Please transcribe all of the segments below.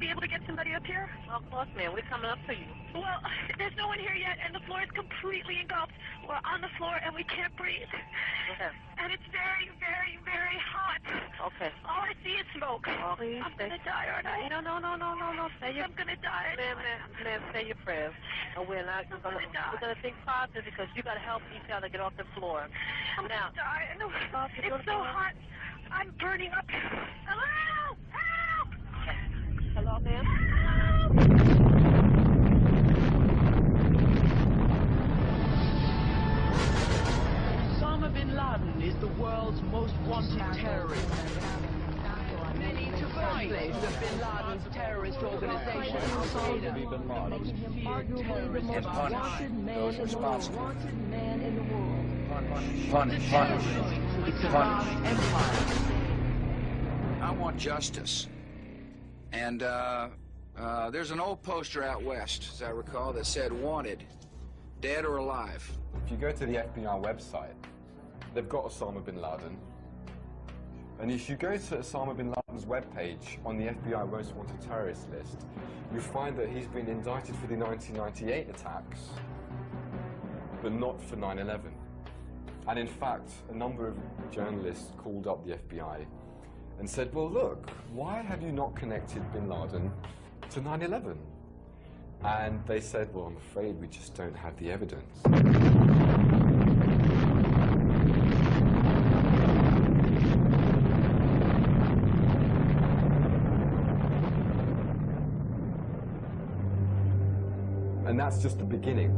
be able to get somebody up here? Well, of course, ma'am. We're coming up to you. Well, there's no one here yet, and the floor is completely engulfed. We're on the floor, and we can't breathe. Okay. And it's very, very, very hot. Okay. All I see is smoke. Oh, please. I'm going to die, aren't I? No. Say your... I'm going to die. Ma'am, say your prayers. And we're going to think positive because you got to help each other get off the floor. I'm going to die. No, it's so hot. I'm burning up. Hello? Help! Hello, ma'am? Osama bin Laden is the world's most wanted terrorist. Many to fight the bin Laden's terrorist organization, Al-Qaeda, and punish those responsible. Punish. I want justice. And there's an old poster out west, as I recall, that said, wanted, dead or alive. If you go to the FBI website, they've got Osama bin Laden. And if you go to Osama bin Laden's webpage on the FBI Most Wanted Terrorist list, you find that he's been indicted for the 1998 attacks, but not for 9/11. And in fact, a number of journalists called up the FBI and said, well, look, why have you not connected bin Laden to 9/11? And they said, well, I'm afraid we just don't have the evidence. And that's just the beginning.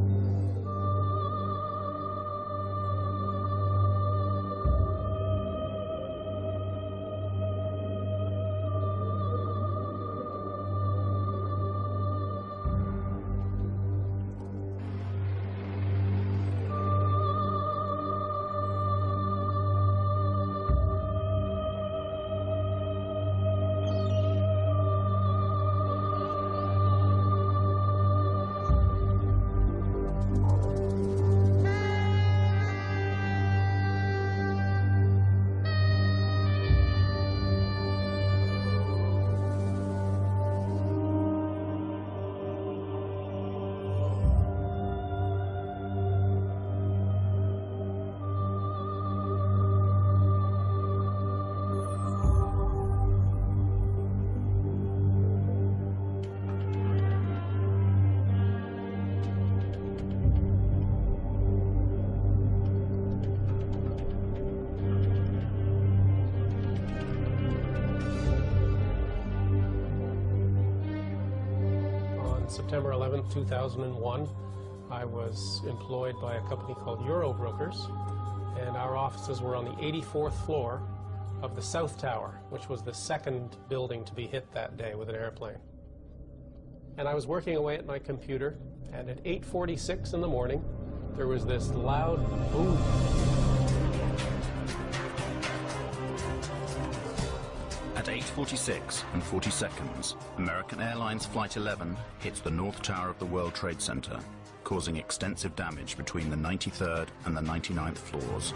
September 11th, 2001, I was employed by a company called Eurobrokers, and our offices were on the 84th floor of the South Tower, which was the second building to be hit that day with an airplane. And I was working away at my computer, and at 8:46 in the morning, there was this loud boom. At 8:46 and 40 seconds, American Airlines Flight 11 hits the North Tower of the World Trade Center, causing extensive damage between the 93rd and the 99th floors.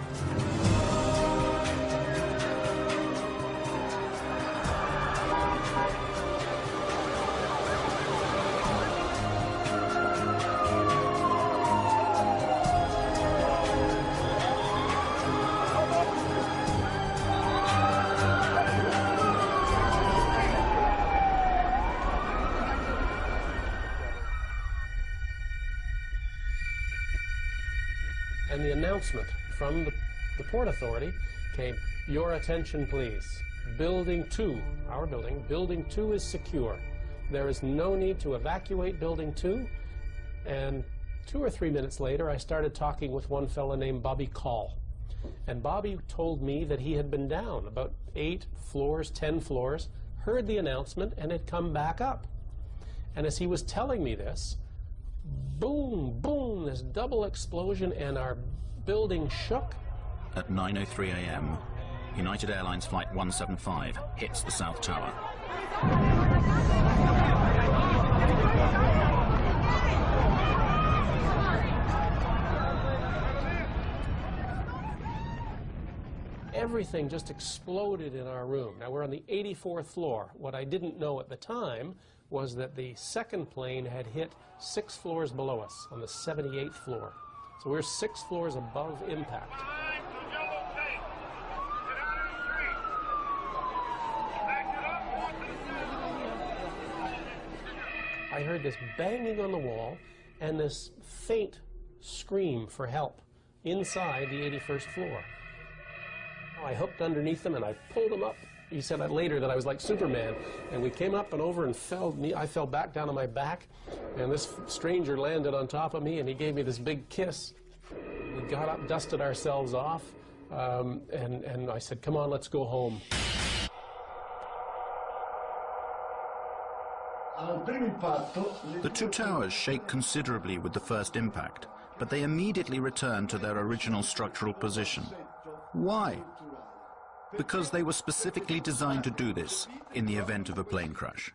And the announcement from the Port Authority came, "Your attention, please. Building 2, our building, Building 2 is secure. There is no need to evacuate Building 2. And 2 or 3 minutes later, I started talking with one fellow named Bobby Call. And Bobby told me that he had been down about 8 floors, 10 floors, heard the announcement, and had come back up. And as he was telling me this, boom, boom, this double explosion, and our building shook. At 9:03 a.m., United Airlines Flight 175 hits the South Tower. Everything just exploded in our room. Now, we're on the 84th floor. What I didn't know at the time was that the second plane had hit 6 floors below us on the 78th floor. So we're 6 floors above impact. I heard this banging on the wall and this faint scream for help inside the 81st floor. I hooked underneath him and I pulled him up. He said later that I was like Superman. And we came up and over and I fell back down on my back, and this stranger landed on top of me and he gave me this big kiss. We got up, dusted ourselves off, and I said, come on, let's go home. The two towers shake considerably with the first impact, but they immediately return to their original structural position. Why? Because they were specifically designed to do this in the event of a plane crash.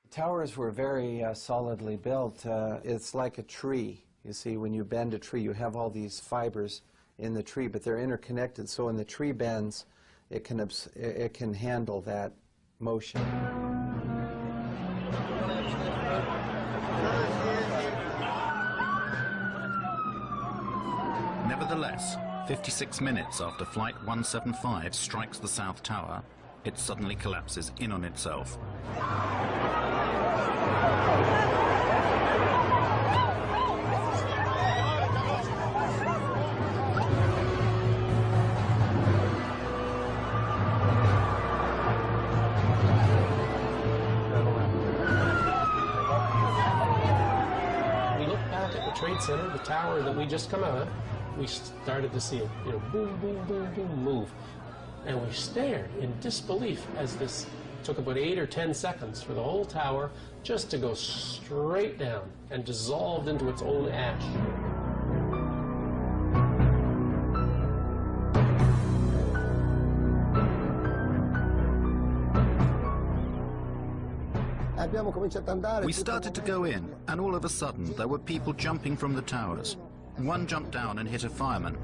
Towers were very solidly built. It's like a tree. You see, when you bend a tree, you have all these fibers in the tree, but they're interconnected. So when the tree bends, it can handle that motion. Nevertheless, 56 minutes after Flight 175 strikes the South Tower, it suddenly collapses in on itself. We looked back at the Trade Center, the tower that we just come out of. We started to see it, boom, boom, boom, boom, move. And we stared in disbelief as this took about 8 or 10 seconds for the whole tower just to go straight down and dissolved into its own ash. We started to go in, and all of a sudden there were people jumping from the towers. One jumped down and hit a fireman.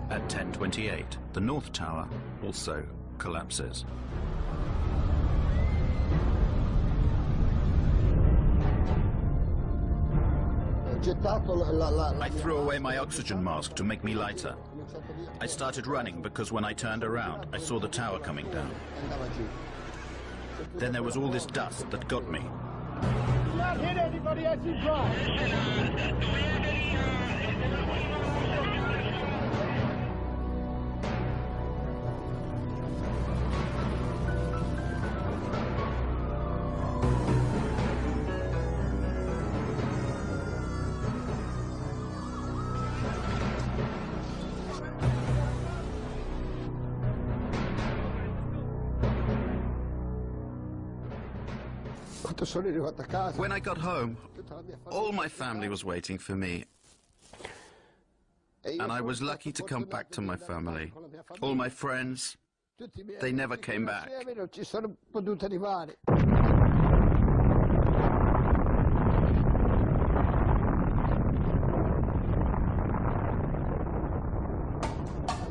At 10:28, the North Tower also collapses. I threw away my oxygen mask to make me lighter. I started running because when I turned around, I saw the tower coming down. Then there was all this dust that got me. Not hit anybody as you drive. When I got home, all my family was waiting for me. And I was lucky to come back to my family. All my friends, they never came back.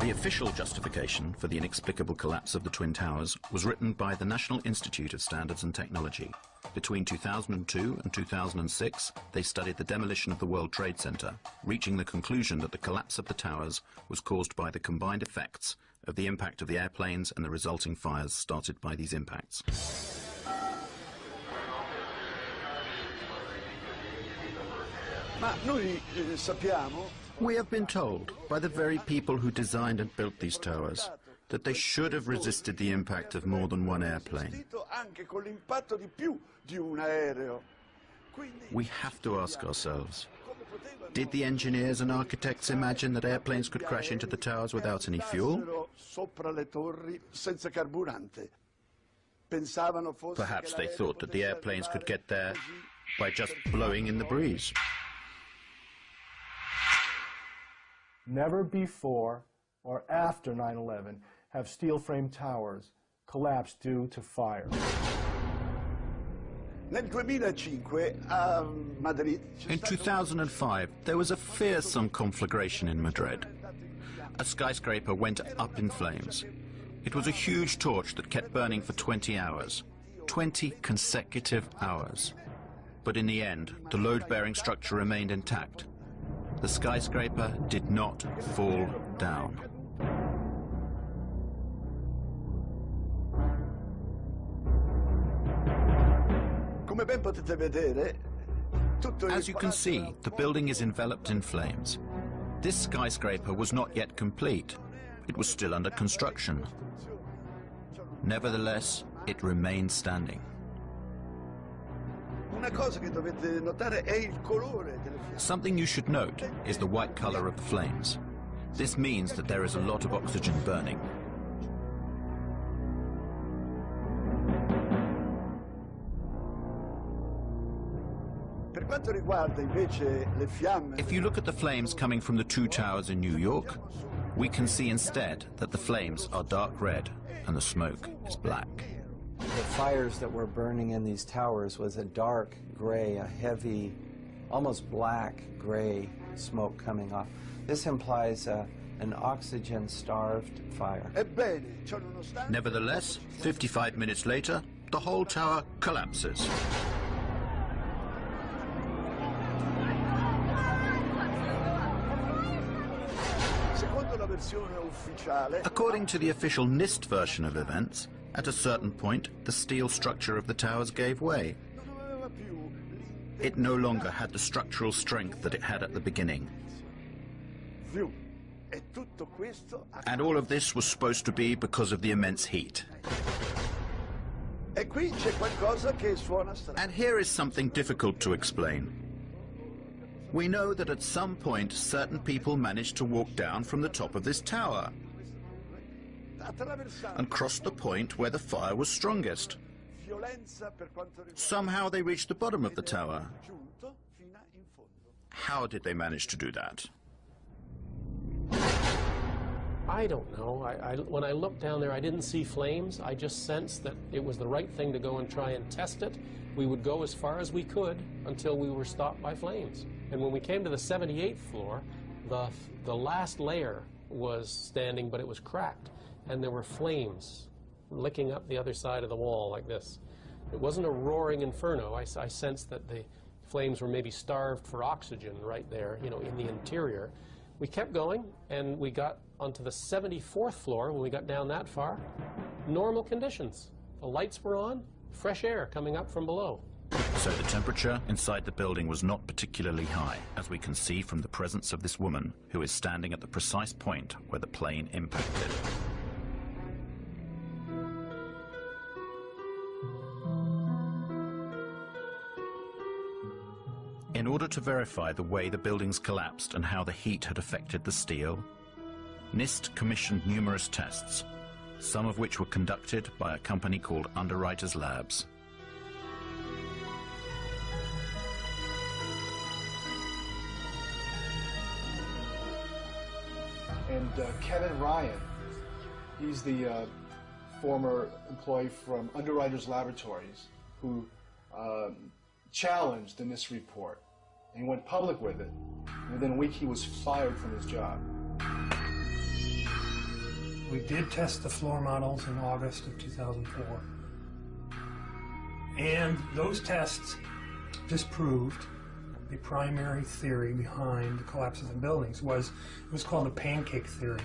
The official justification for the inexplicable collapse of the Twin Towers was written by the National Institute of Standards and Technology. Between 2002 and 2006, they studied the demolition of the World Trade Center, reaching the conclusion that the collapse of the towers was caused by the combined effects of the impact of the airplanes and the resulting fires started by these impacts. We have been told by the very people who designed and built these towers that they should have resisted the impact of more than one airplane. We have to ask ourselves, did the engineers and architects imagine that airplanes could crash into the towers without any fuel? Perhaps they thought that the airplanes could get there by just blowing in the breeze. Never before or after 9/11 have steel-framed towers collapsed due to fire. Nel 2005 a Madrid In 2005, there was a fearsome conflagration in Madrid. A skyscraper went up in flames. It was a huge torch that kept burning for 20 hours. 20 consecutive hours. But in the end, the load-bearing structure remained intact. The skyscraper did not fall down. As you can see, the building is enveloped in flames. This skyscraper was not yet complete. It was still under construction. Nevertheless, it remained standing. Something you should note is the white color of the flames. This means that there is a lot of oxygen burning. If you look at the flames coming from the two towers in New York, we can see instead that the flames are dark red and the smoke is black. The fires that were burning in these towers was a dark gray, a heavy, almost black gray smoke coming off. This implies an oxygen-starved fire. Nevertheless, 55 minutes later, the whole tower collapses. According to the official NIST version of events, at a certain point, the steel structure of the towers gave way. It no longer had the structural strength that it had at the beginning. And all of this was supposed to be because of the immense heat. And here is something difficult to explain. We know that at some point certain people managed to walk down from the top of this tower and cross the point where the fire was strongest. Somehow they reached the bottom of the tower. How did they manage to do that? I don't know. When I looked down there, I didn't see flames. I just sensed that it was the right thing to go and try and test it. We would go as far as we could until we were stopped by flames. And when we came to the 78th floor, the last layer was standing, but it was cracked. And there were flames licking up the other side of the wall like this. It wasn't a roaring inferno. I sensed that the flames were maybe starved for oxygen right there, you know, in the interior. We kept going, and we got onto the 74th floor. When we got down that far, normal conditions. The lights were on, fresh air coming up from below. So the temperature inside the building was not particularly high, as we can see from the presence of this woman who is standing at the precise point where the plane impacted. In order to verify the way the buildings collapsed and how the heat had affected the steel, NIST commissioned numerous tests, some of which were conducted by a company called Underwriters Labs. And Kevin Ryan, he's the former employee from Underwriters Laboratories who challenged the NIST report. And he went public with it. And within a week, he was fired from his job. We did test the floor models in August of 2004. And those tests disproved the primary theory behind the collapses of buildings. It was called the pancake theory.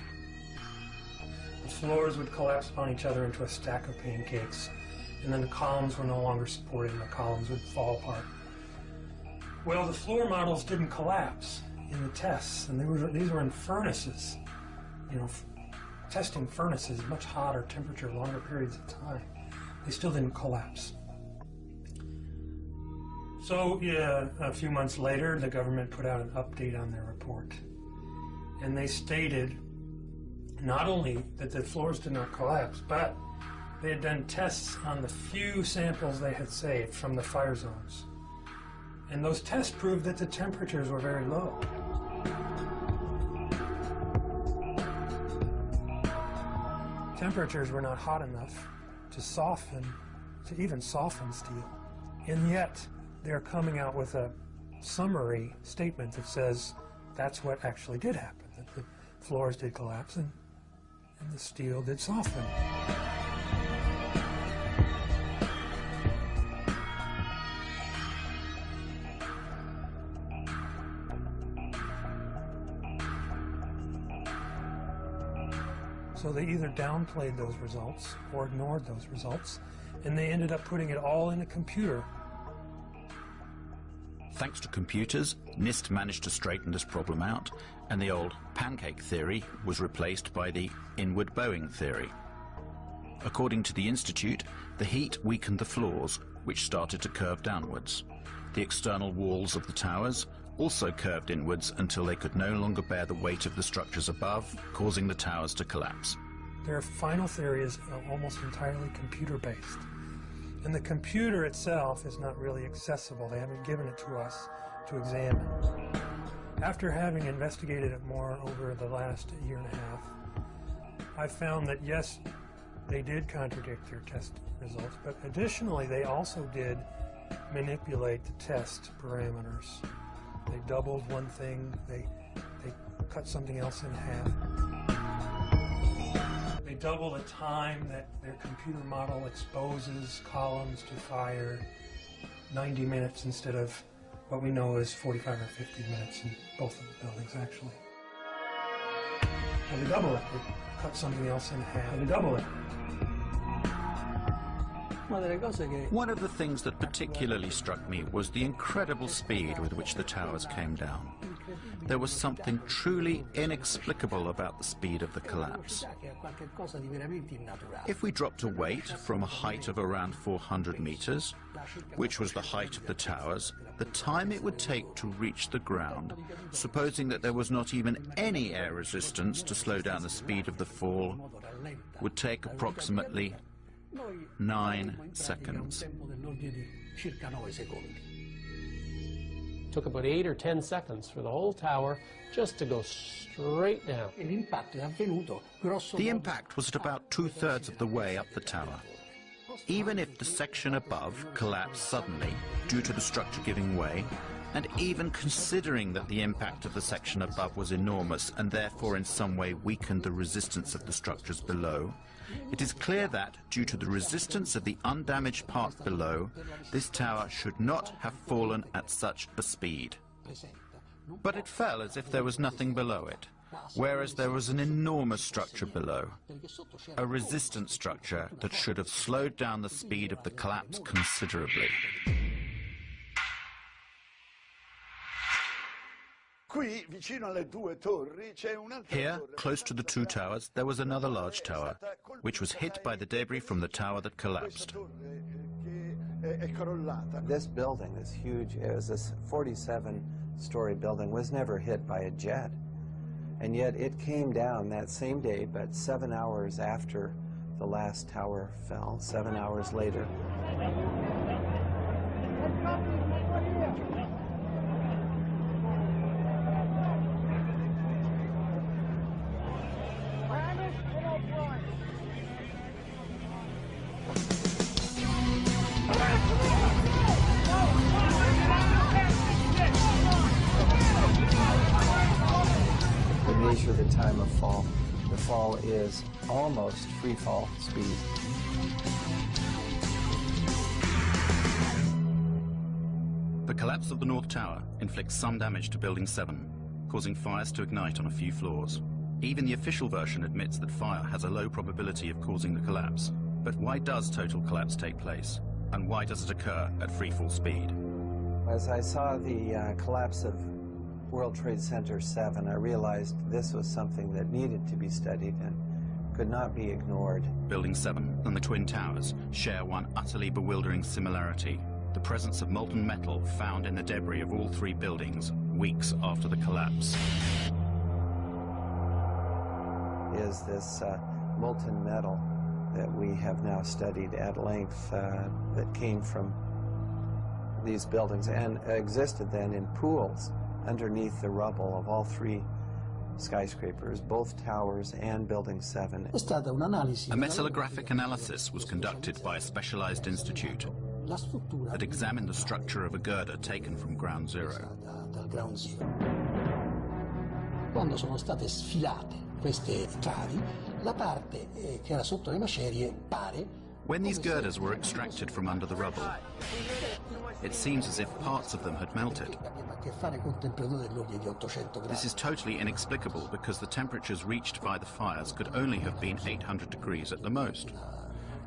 The floors would collapse upon each other into a stack of pancakes, and then the columns were no longer supported and the columns would fall apart. Well, the floor models didn't collapse in the tests, and these were in furnaces, you know, testing furnaces, much hotter temperature, longer periods of time. They still didn't collapse. So, yeah, a few months later, the government put out an update on their report. And they stated not only that the floors did not collapse, but they had done tests on the few samples they had saved from the fire zones. And those tests proved that the temperatures were very low. Temperatures were not hot enough to even soften steel. And yet, they're coming out with a summary statement that says that's what actually did happen, that the floors did collapse and the steel did soften. So they either downplayed those results or ignored those results, and they ended up putting it all in a computer. Thanks to computers, NIST managed to straighten this problem out, and the old pancake theory was replaced by the inward bowing theory. According to the Institute, the heat weakened the floors, which started to curve downwards. The external walls of the towers also curved inwards until they could no longer bear the weight of the structures above, causing the towers to collapse. Their final theory is almost entirely computer-based. And the computer itself is not really accessible. They haven't given it to us to examine. After having investigated it more over the last year and a half, I found that yes, they did contradict their test results, but additionally they also did manipulate the test parameters. They doubled one thing, they cut something else in half. They double the time that their computer model exposes columns to fire, 90 minutes instead of what we know is 45 or 50 minutes in both of the buildings, actually. And they double it. They cut something else in half. And they double it. One of the things that particularly struck me was the incredible speed with which the towers came down. There was something truly inexplicable about the speed of the collapse. If we dropped a weight from a height of around 400 meters, which was the height of the towers, the time it would take to reach the ground, supposing that there was not even any air resistance to slow down the speed of the fall, would take approximately 9 seconds. It took about 8 or 10 seconds for the whole tower just to go straight down. The impact was at about 2/3 of the way up the tower. Even if the section above collapsed suddenly due to the structure giving way, and even considering that the impact of the section above was enormous and therefore in some way weakened the resistance of the structures below, it is clear that, due to the resistance of the undamaged part below, this tower should not have fallen at such a speed. But it fell as if there was nothing below it, whereas there was an enormous structure below, a resistant structure that should have slowed down the speed of the collapse considerably. Here, close to the two towers, there was another large tower, which was hit by the debris from the tower that collapsed. This building, this huge, it was this 47-story building, was never hit by a jet. And yet it came down that same day, but 7 hours after the last tower fell, 7 hours later. Measure the time of fall. The fall is almost free fall speed. The collapse of the North Tower inflicts some damage to Building 7, causing fires to ignite on a few floors. Even the official version admits that fire has a low probability of causing the collapse. But why does total collapse take place? And why does it occur at free fall speed? As I saw the collapse of World Trade Center 7, I realized this was something that needed to be studied and could not be ignored. Building 7 and the Twin Towers share one utterly bewildering similarity: the presence of molten metal found in the debris of all three buildings weeks after the collapse. Is this molten metal that we have now studied at length that came from these buildings and existed then in pools underneath the rubble of all three skyscrapers, both towers and Building 7. A metallographic analysis was conducted by a specialized institute. that examine the structure of a girder taken from ground zero. Quando sono state sfilate queste travi, la parte che era sotto le macerie pare. When these girders were extracted from under the rubble, it seems as if parts of them had melted. This is totally inexplicable because the temperatures reached by the fires could only have been 800 degrees at the most.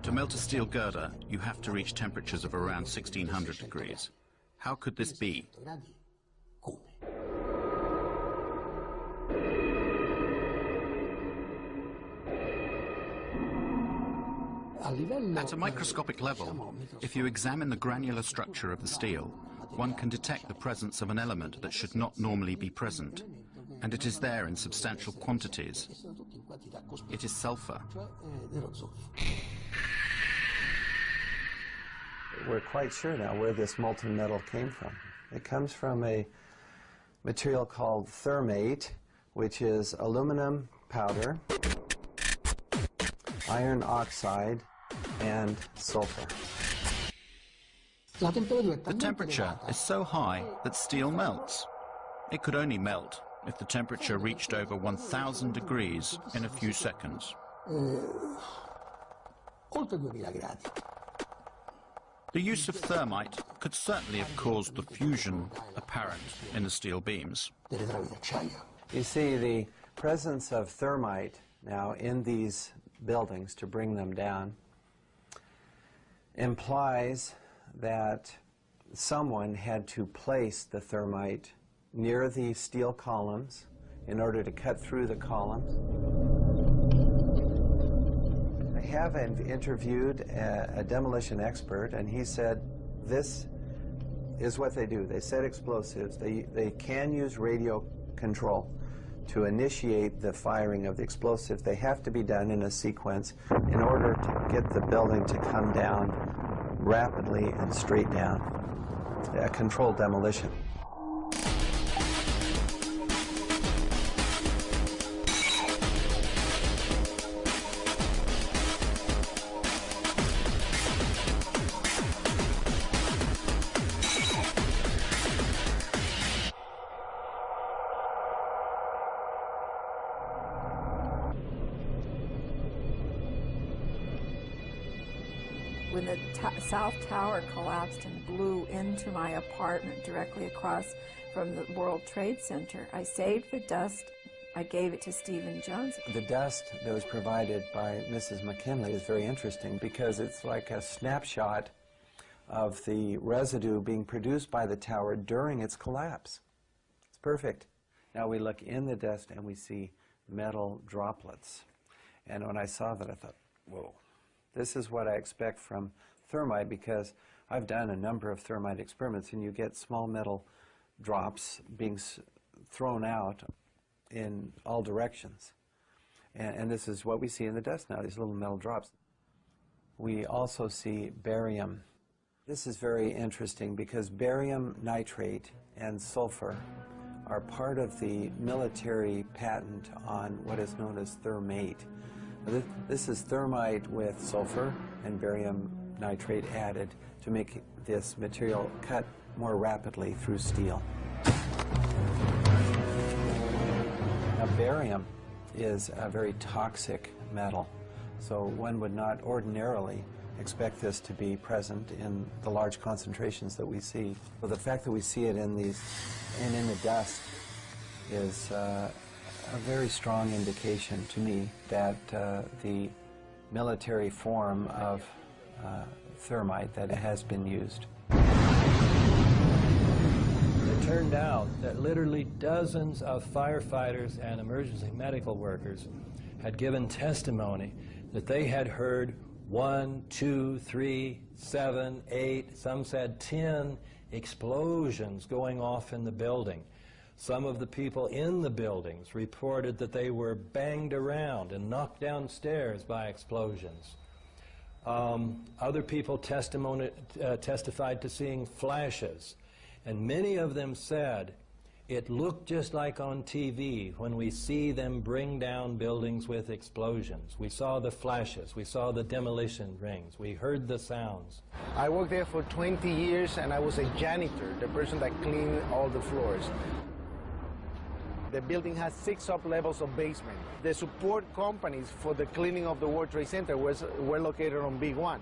To melt a steel girder, you have to reach temperatures of around 1600 degrees. How could this be? At a microscopic level, if you examine the granular structure of the steel, one can detect the presence of an element that should not normally be present, and it is there in substantial quantities. It is sulfur. We're quite sure now where this molten metal came from. It comes from a material called thermate, which is aluminum powder, iron oxide, and sulfur. The temperature is so high that steel melts. It could only melt if the temperature reached over 1000 degrees in a few seconds. The use of thermite could certainly have caused the fusion apparent in the steel beams. You see, the presence of thermite now in these buildings to bring them down implies that someone had to place the thermite near the steel columns in order to cut through the columns. I have interviewed a demolition expert, and he said this is what they do. They set explosives. They can use radio control to initiate the firing of the explosive. They have to be done in a sequence in order to get the building to come down rapidly and straight down. A controlled demolition. When the South Tower collapsed and blew into my apartment directly across from the World Trade Center, I saved the dust. I gave it to Stephen Jones. The dust that was provided by Mrs. McKinley is very interesting because it's like a snapshot of the residue being produced by the tower during its collapse. It's perfect. Now we look in the dust and we see metal droplets. And when I saw that, I thought, whoa. This is what I expect from thermite because I've done a number of thermite experiments and you get small metal drops being thrown out in all directions. And this is what we see in the dust now, these little metal drops. We also see barium. This is very interesting because barium nitrate and sulfur are part of the military patent on what is known as thermate. This is thermite with sulfur and barium nitrate added to make this material cut more rapidly through steel. Now, barium is a very toxic metal, so one would not ordinarily expect this to be present in the large concentrations that we see. So the fact that we see it in these and in the dust is a very strong indication to me that the military form of thermite that has been used. It turned out that literally dozens of firefighters and emergency medical workers had given testimony that they had heard 1, 2, 3, 7, 8, some said 10 explosions going off in the building. Some of the people in the buildings reported that they were banged around and knocked downstairs by explosions. Other people testified to seeing flashes, and many of them said It looked just like on TV when we see them bring down buildings with explosions. We saw the flashes, we saw the demolition rings, we heard the sounds. I worked there for 20 years and I was a janitor, the person that cleaned all the floors. The building has 6 up-levels of basement. The support companies for the cleaning of the World Trade Center were located on Big 1.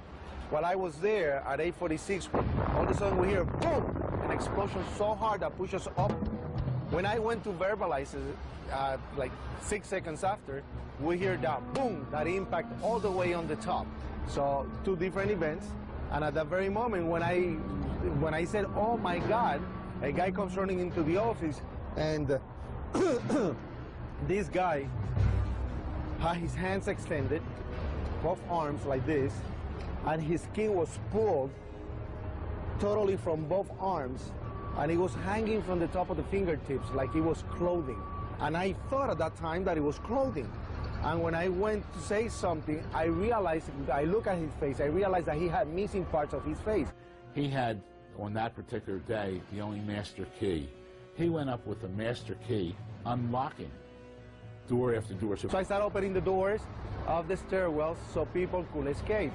While I was there at 8:46, all of a sudden we hear boom, an explosion so hard that pushed us up. When I went to verbalize it, like 6 seconds after, we hear that boom, that impact all the way on the top. So 2 different events, and at that very moment when I said, oh my God, a guy comes running into the office, and this guy had his hands extended, both arms like this, and his skin was pulled totally from both arms, and it was hanging from the top of the fingertips like it was clothing. And I thought at that time that it was clothing. And when I went to say something, I realized, I look at his face, I realized that he had missing parts of his face. He had, on that particular day, the only master key. He went up with a master key, unlocking door after door. So I started opening the doors of the stairwells so people could escape.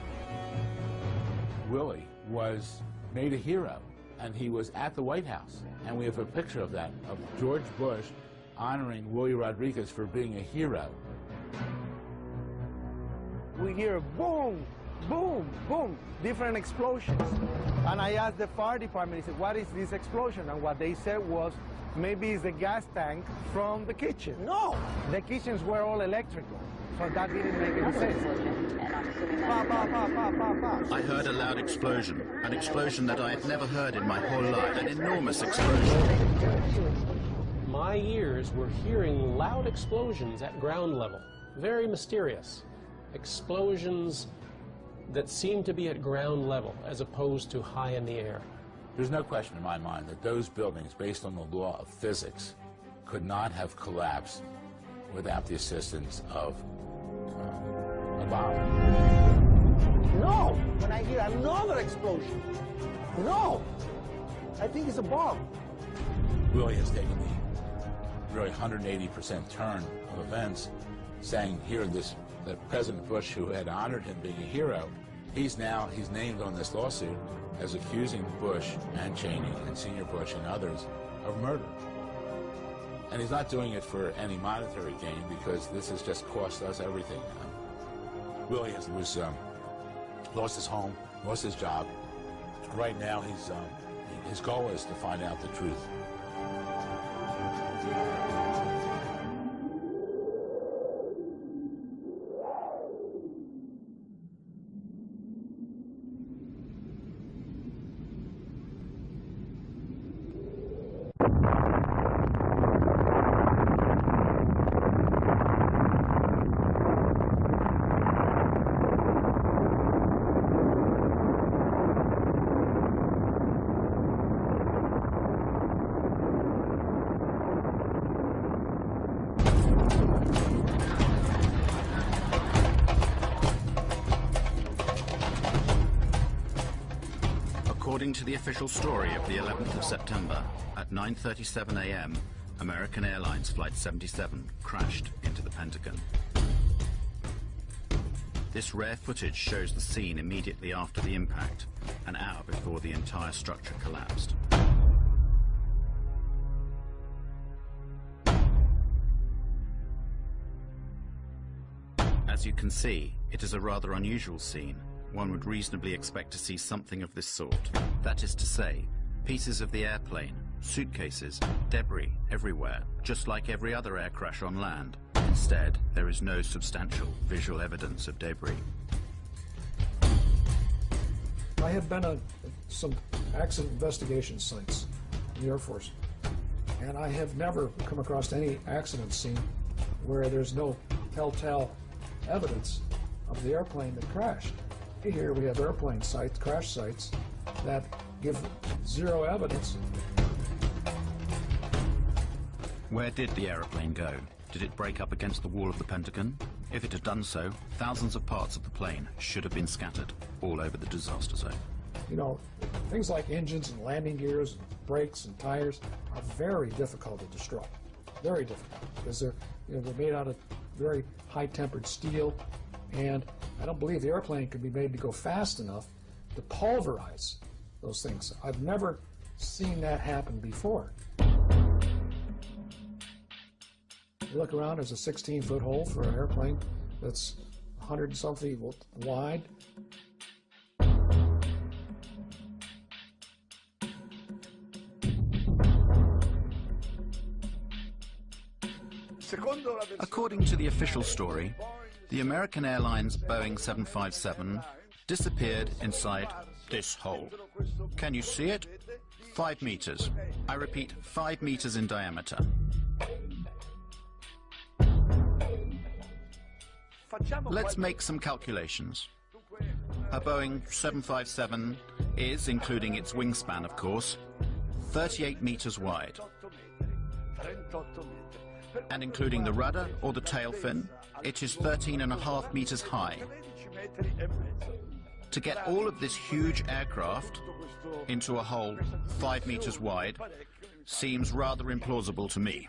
Willie was made a hero, and he was at the White House. And we have a picture of that, of George Bush honoring Willie Rodriguez for being a hero. We hear boom, boom, boom, different explosions. And I asked the fire department, I said, what is this explosion? And what they said was, maybe it's the gas tank from the kitchen. No, the kitchens were all electrical, so that didn't make any sense. I heard a loud explosion, an explosion that I had never heard in my whole life, an enormous explosion. My ears were hearing loud explosions at ground level, very mysterious. Explosions that seemed to be at ground level as opposed to high in the air. There's no question in my mind that those buildings, based on the law of physics, could not have collapsed without the assistance of a bomb. No! When I hear another explosion, no! I think it's a bomb. Willie has taken the really 180% turn of events, saying here that President Bush, who had honored him being a hero, he's named on this lawsuit as accusing Bush and Cheney and Senior Bush and others of murder. And he's not doing it for any monetary gain, because this has just cost us everything. Willie was lost his home, lost his job. Right now, his goal is to find out the truth. According to the official story of the 11th of September, at 9:37 a.m., American Airlines Flight 77 crashed into the Pentagon. This rare footage shows the scene immediately after the impact, an hour before the entire structure collapsed. As you can see, it is a rather unusual scene. One would reasonably expect to see something of this sort. That is to say, pieces of the airplane, suitcases, debris everywhere, just like every other air crash on land. Instead, there is no substantial visual evidence of debris. I have been at some accident investigation sites in the Air Force, and I have never come across any accident scene where there's no telltale evidence of the airplane that crashed. Here we have airplane sites, crash sites, that give zero evidence. Where did the aeroplane go? Did it break up against the wall of the Pentagon? If it had done so, thousands of parts of the plane should have been scattered all over the disaster zone. You know, things like engines and landing gears, brakes and tires are very difficult to destroy. Very difficult, because they're made out of very high-tempered steel, and I don't believe the airplane could be made to go fast enough to pulverize those things. I've never seen that happen before. You look around, there's a 16-foot hole for an airplane that's 100 and something wide. According to the official story, the American Airlines Boeing 757 disappeared inside this hole. Can you see it? 5 meters. I repeat, 5 meters in diameter. Let's make some calculations. A Boeing 757 is, including its wingspan of course, 38 meters wide. And including the rudder or the tail fin, it is 13.5 meters high. To get all of this huge aircraft into a hole 5 meters wide seems rather implausible to me.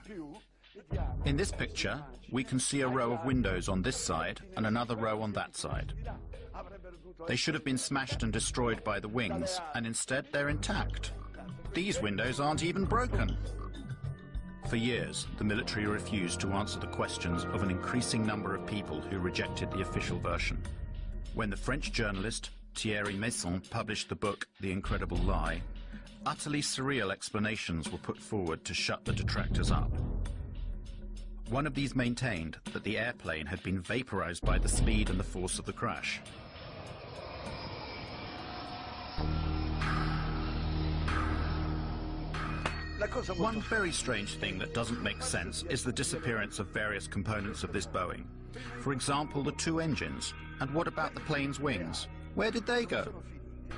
In this picture, we can see a row of windows on this side and another row on that side. They should have been smashed and destroyed by the wings, and instead they're intact. These windows aren't even broken. For years, the military refused to answer the questions of an increasing number of people who rejected the official version. When the French journalist Thierry Meyssan published the book The Incredible Lie, utterly surreal explanations were put forward to shut the detractors up. One of these maintained that the airplane had been vaporized by the speed and the force of the crash. One very strange thing that doesn't make sense is the disappearance of various components of this Boeing. For example, the 2 engines. And what about the plane's wings? Where did they go?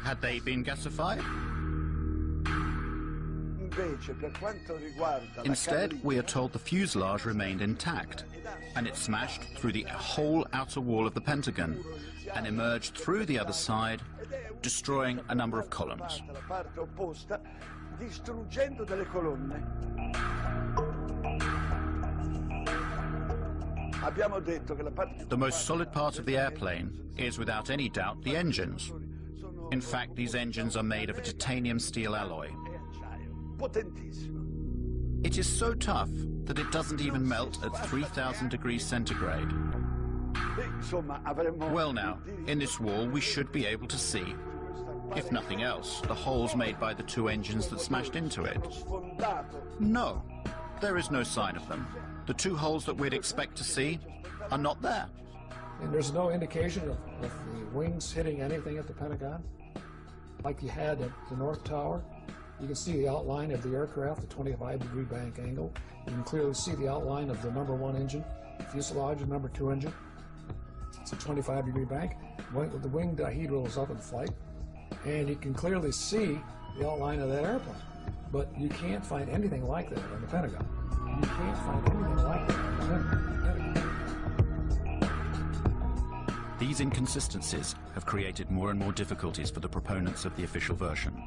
Had they been gasified? Instead, we are told the fuselage remained intact, and it smashed through the whole outer wall of the Pentagon and emerged through the other side, destroying a number of columns. Distruggendo delle colonne. Abbiamo detto che la parte... The most solid part of the airplane is without any doubt the engines. In fact, these engines are made of a titanium steel alloy. It is so tough that it doesn't even melt at 3,000 degrees centigrade. Well now, in this wall we should be able to see, if nothing else, the holes made by the 2 engines that smashed into it. No, there is no sign of them. The 2 holes that we'd expect to see are not there. And there's no indication of the wings hitting anything at the Pentagon? Like you had at the North Tower? You can see the outline of the aircraft, the 25-degree bank angle. You can clearly see the outline of the number 1 engine, fuselage, and number 2 engine. It's a 25-degree bank. The wing dihedral is up in flight. And you can clearly see the outline of that airplane. But you can't find anything like that in the Pentagon. You can't find anything like that in the Pentagon. These inconsistencies have created more and more difficulties for the proponents of the official version.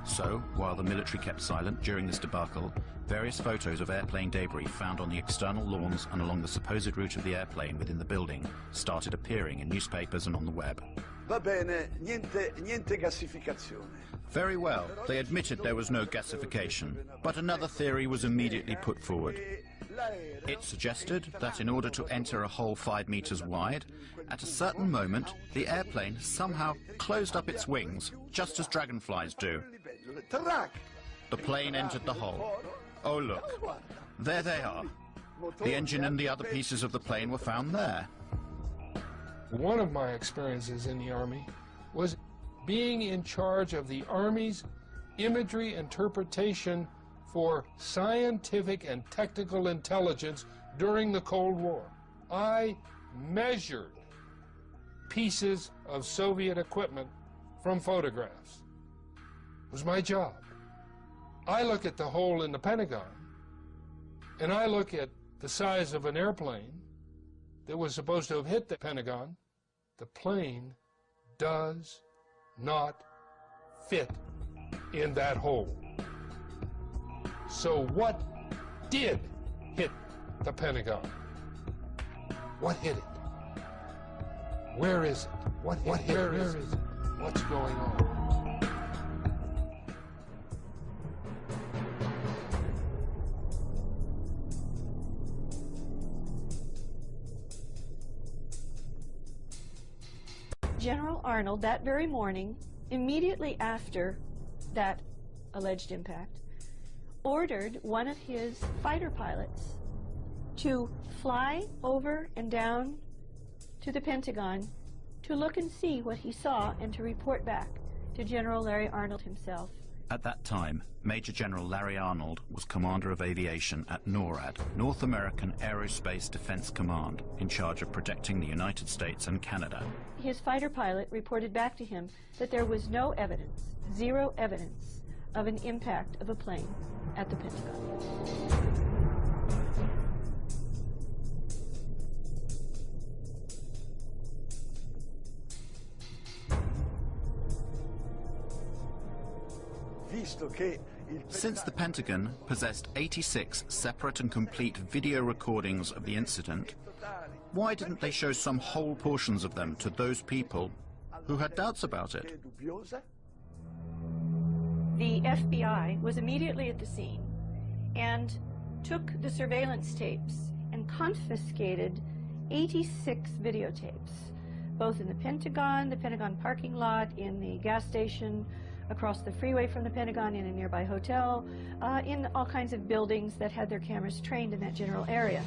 So, while the military kept silent during this debacle, various photos of airplane debris found on the external lawns and along the supposed route of the airplane within the building started appearing in newspapers and on the web. Va bene, niente gassificazione. Very well, they admitted there was no gasification, but another theory was immediately put forward. It suggested that in order to enter a hole 5 meters wide, at a certain moment, the airplane somehow closed up its wings, just as dragonflies do. The plane entered the hole. Oh look, there they are. The engine and the other pieces of the plane were found there. One of my experiences in the Army was being in charge of the Army's imagery interpretation for scientific and technical intelligence during the Cold War. I measured pieces of Soviet equipment from photographs. It was my job. I look at the hole in the Pentagon, and I look at the size of an airplane that was supposed to have hit the Pentagon. The plane does not fit in that hole. So what did hit the Pentagon? What hit it? Where is it? What hit it? Where is it? What's going on? General Arnold, that very morning, immediately after that alleged impact, ordered one of his fighter pilots to fly over and down to the Pentagon to look and see what he saw and to report back to General Larry Arnold himself. At that time, Major General Larry Arnold was Commander of Aviation at NORAD, North American Aerospace Defense Command, in charge of protecting the United States and Canada. His fighter pilot reported back to him that there was no evidence, zero evidence, of an impact of a plane at the Pentagon. Since the Pentagon possessed 86 separate and complete video recordings of the incident, why didn't they show some whole portions of them to those people who had doubts about it? The FBI was immediately at the scene and took the surveillance tapes and confiscated 86 videotapes, both in the Pentagon parking lot, in the gas station, across the freeway from the Pentagon, in a nearby hotel, in all kinds of buildings that had their cameras trained in that general area.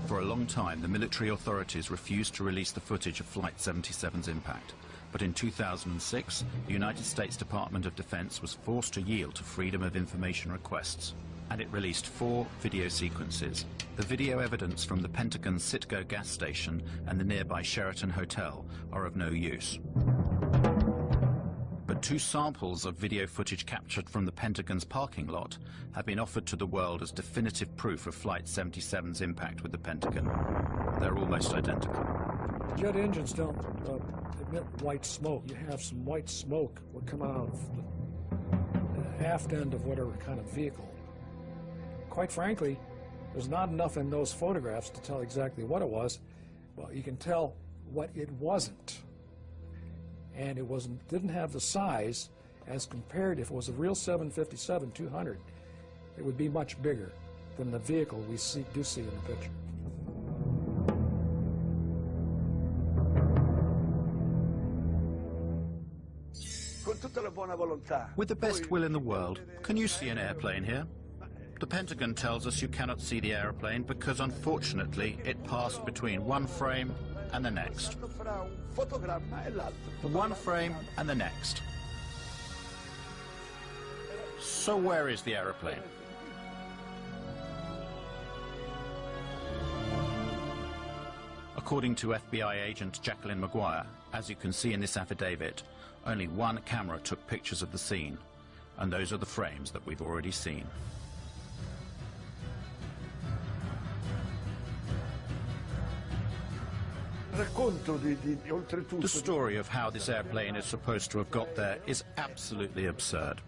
For a long time, the military authorities refused to release the footage of Flight 77's impact. But in 2006, the United States Department of Defense was forced to yield to Freedom of Information requests, and it released 4 video sequences. The video evidence from the Pentagon Citgo gas station and the nearby Sheraton Hotel are of no use. But 2 samples of video footage captured from the Pentagon's parking lot have been offered to the world as definitive proof of Flight 77's impact with the Pentagon. They're almost identical. Jet engines don't emit white smoke. You have some white smoke would come out of the aft end of whatever kind of vehicle. Quite frankly, there's not enough in those photographs to tell exactly what it was. Well, you can tell what it wasn't. And it didn't have the size as compared, if it was a real 757-200, it would be much bigger than the vehicle we do see in the picture. With the best will in the world, can you see an airplane here? The Pentagon tells us you cannot see the airplane because, unfortunately, it passed between one frame and the next. One frame and the next. So where is the aeroplane? According to FBI agent Jacqueline Maguire, as you can see in this affidavit, only one camera took pictures of the scene, and those are the frames that we've already seen. The story of how this airplane is supposed to have got there is absolutely absurd.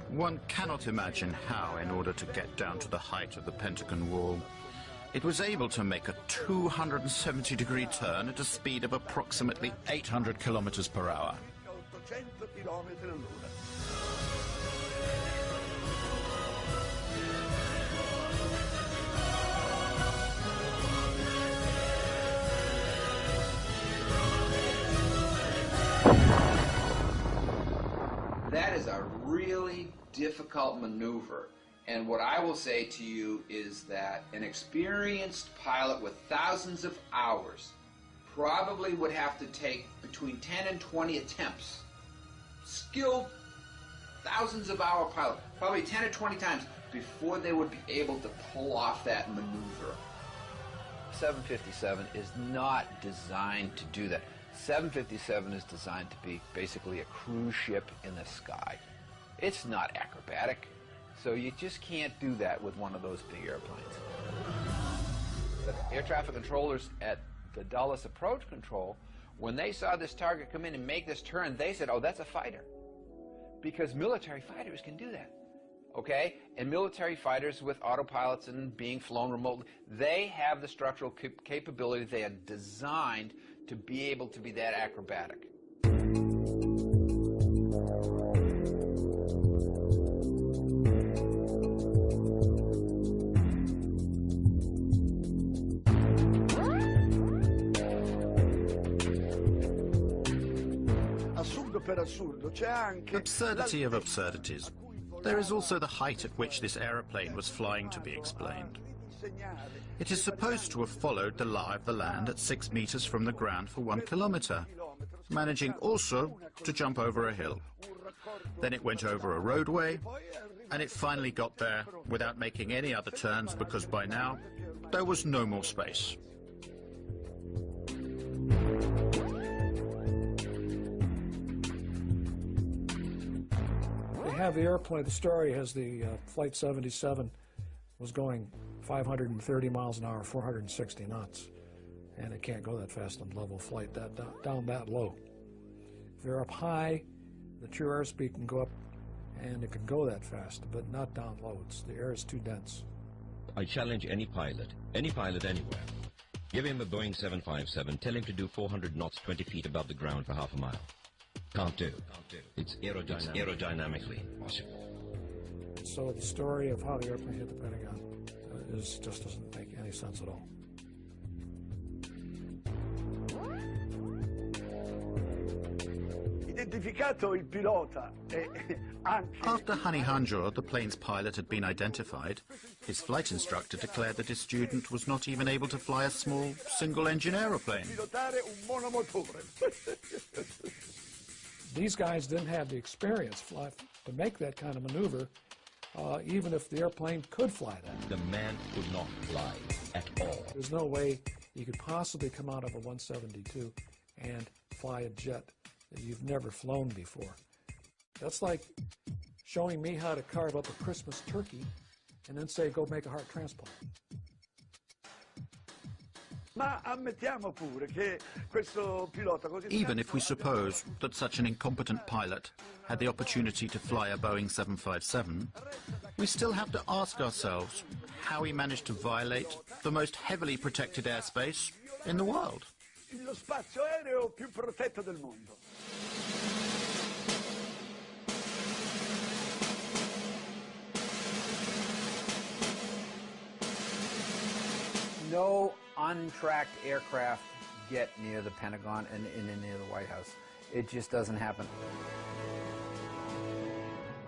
One cannot imagine how, in order to get down to the height of the Pentagon wall, it was able to make a 270-degree turn at a speed of approximately 800 kilometers per hour. That is a really difficult maneuver. And what I will say to you is that an experienced pilot with thousands of hours probably would have to take between 10 and 20 attempts. Skilled, thousands of hour pilot, probably 10 or 20 times before they would be able to pull off that maneuver. 757 is not designed to do that. 757 is designed to be basically a cruise ship in the sky. It's not acrobatic, so you just can't do that with one of those big airplanes. The air traffic controllers at the Dulles Approach Control When they saw this target come in and make this turn, they said, oh, that's a fighter. Because military fighters can do that. Okay? And military fighters with autopilots and being flown remotely, they have the structural capability. They are designed to be able to be that acrobatic. Absurdity of absurdities. There is also the height at which this aeroplane was flying to be explained. It is supposed to have followed the lie of the land at 6 meters from the ground for 1 kilometer, managing also to jump over a hill. Then it went over a roadway, and it finally got there without making any other turns because by now there was no more space. Have the airplane, the story has the Flight 77 was going 530 miles an hour, 460 knots, and it can't go that fast on level flight, down that low. If you're up high, the true airspeed can go up, and it can go that fast, but not down low. The air is too dense. I challenge any pilot anywhere. Give him a Boeing 757, tell him to do 400 knots 20 feet above the ground for half a mile. Can't do. It's aerodynamically possible. So the story of how the airplane hit the Pentagon just doesn't make any sense at all. After Hani Hanjour, the plane's pilot, had been identified, his flight instructor declared that his student was not even able to fly a small single-engine aeroplane. These guys didn't have the experience to make that kind of maneuver, even if the airplane could fly that. The man could not fly at all. There's no way you could possibly come out of a 172 and fly a jet that you've never flown before. That's like showing me how to carve up a Christmas turkey and then say, go make a heart transplant. Even if we suppose that such an incompetent pilot had the opportunity to fly a Boeing 757, we still have to ask ourselves how he managed to violate the most heavily protected airspace in the world. Lo spazio aereo più protetto del mondo. No untracked aircraft get near the Pentagon and near the White House. It just doesn't happen.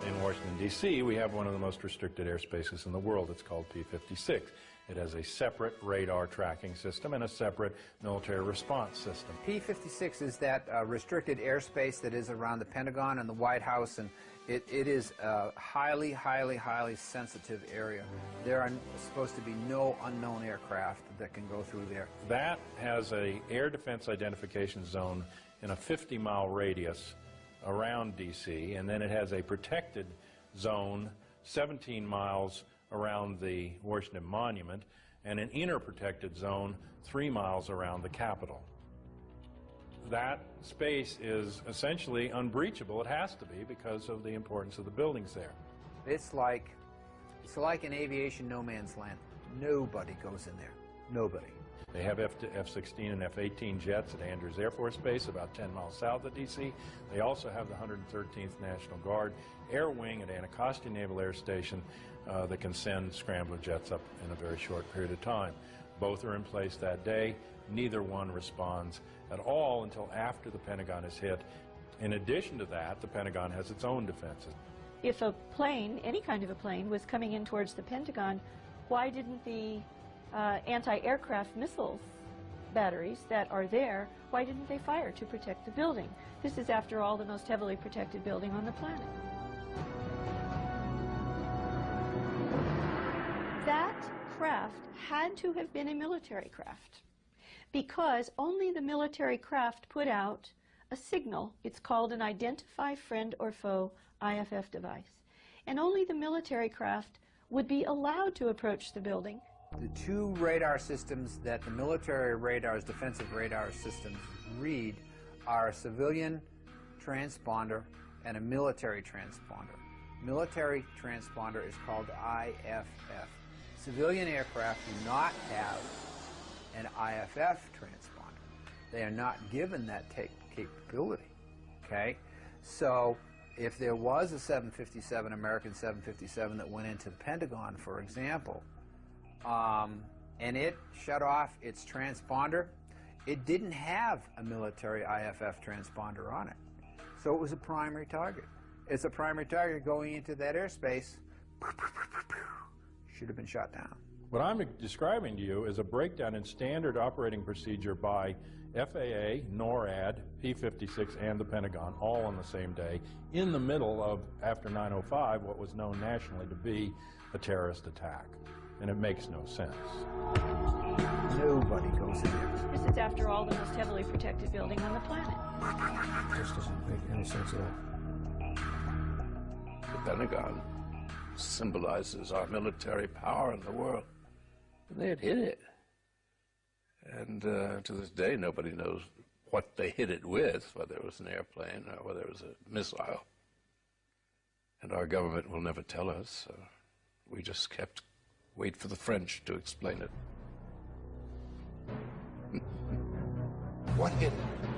In Washington, D.C., we have one of the most restricted airspaces in the world. It's called P-56. It has a separate radar tracking system and a separate military response system. P-56 is that restricted airspace that is around the Pentagon and the White House, and it is a highly, highly, highly sensitive area. There are supposed to be no unknown aircraft that can go through there. That has an air defense identification zone in a 50-mile radius around D.C., and then it has a protected zone 17 miles around the Washington Monument and an inner protected zone 3 miles around the Capitol. That space is essentially unbreachable. It has to be because of the importance of the buildings there. It's like an aviation no man's land. Nobody goes in there. Nobody. They have F-16 and F-18 jets at Andrews Air Force Base, about 10 miles south of D.C. They also have the 113th National Guard Air Wing at Anacostia Naval Air Station that can send scrambler jets up in a very short period of time. Both are in place that day. Neither one responds at all until after the Pentagon is hit. In addition to that, the Pentagon has its own defenses. If a plane, any kind of a plane, was coming in towards the Pentagon, why didn't the anti-aircraft missiles batteries that are there, why didn't they fire to protect the building? This is, after all, the most heavily protected building on the planet. That craft had to have been a military craft, because only the military craft put out a signal. It's called an Identify Friend or Foe IFF device. And only the military craft would be allowed to approach the building The two radar systems that the military radars, defensive radar systems, read are a civilian transponder and a military transponder. Military transponder is called IFF. Civilian aircraft do not have an IFF transponder. They are not given that capability, okay? So if there was a 757, American 757, that went into the Pentagon, for example, and it shut off its transponder, it didn't have a military IFF transponder on it. So it was a primary target. It's a primary target going into that airspace, should have been shot down. What I'm describing to you is a breakdown in standard operating procedure by FAA, NORAD, P-56, and the Pentagon, all on the same day, in the middle of, after 9/05, what was known nationally to be a terrorist attack. And it makes no sense. Nobody goes in there. This is, after all, the most heavily protected building on the planet. This doesn't make any sense at all. The Pentagon symbolizes our military power in the world. And they had hit it. And to this day, nobody knows what they hit it with, whether it was an airplane or whether it was a missile. And our government will never tell us. We just kept wait for the French to explain it. What hit it?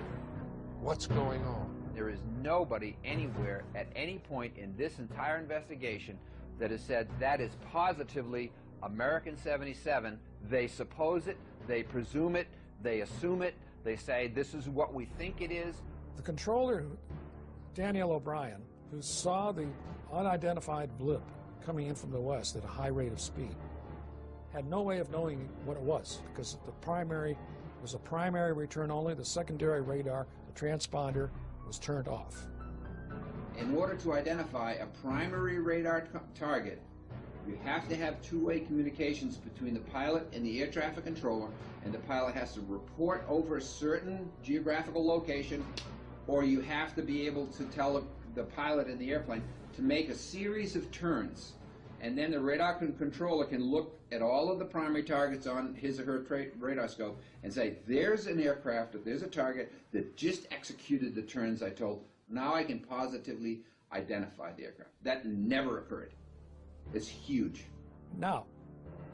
What's going on? There is nobody anywhere at any point in this entire investigation that has said that is positively American 77. They suppose it, they presume it, they assume it, they say this is what we think it is. The controller, Daniel O'Brien, who saw the unidentified blip coming in from the west at a high rate of speed, had no way of knowing what it was, because the primary was a primary return only. The secondary radar, the transponder, was turned off. In order to identify a primary radar target, you have to have two-way communications between the pilot and the air traffic controller, and the pilot has to report over a certain geographical location, or you have to be able to tell the pilot in the airplane to make a series of turns. And then the radar controller can look at all of the primary targets on his or her radar scope and say, there's an aircraft, or there's a target that just executed the turns I told. Now I can positively identify the aircraft. That never occurred. It's huge. Now,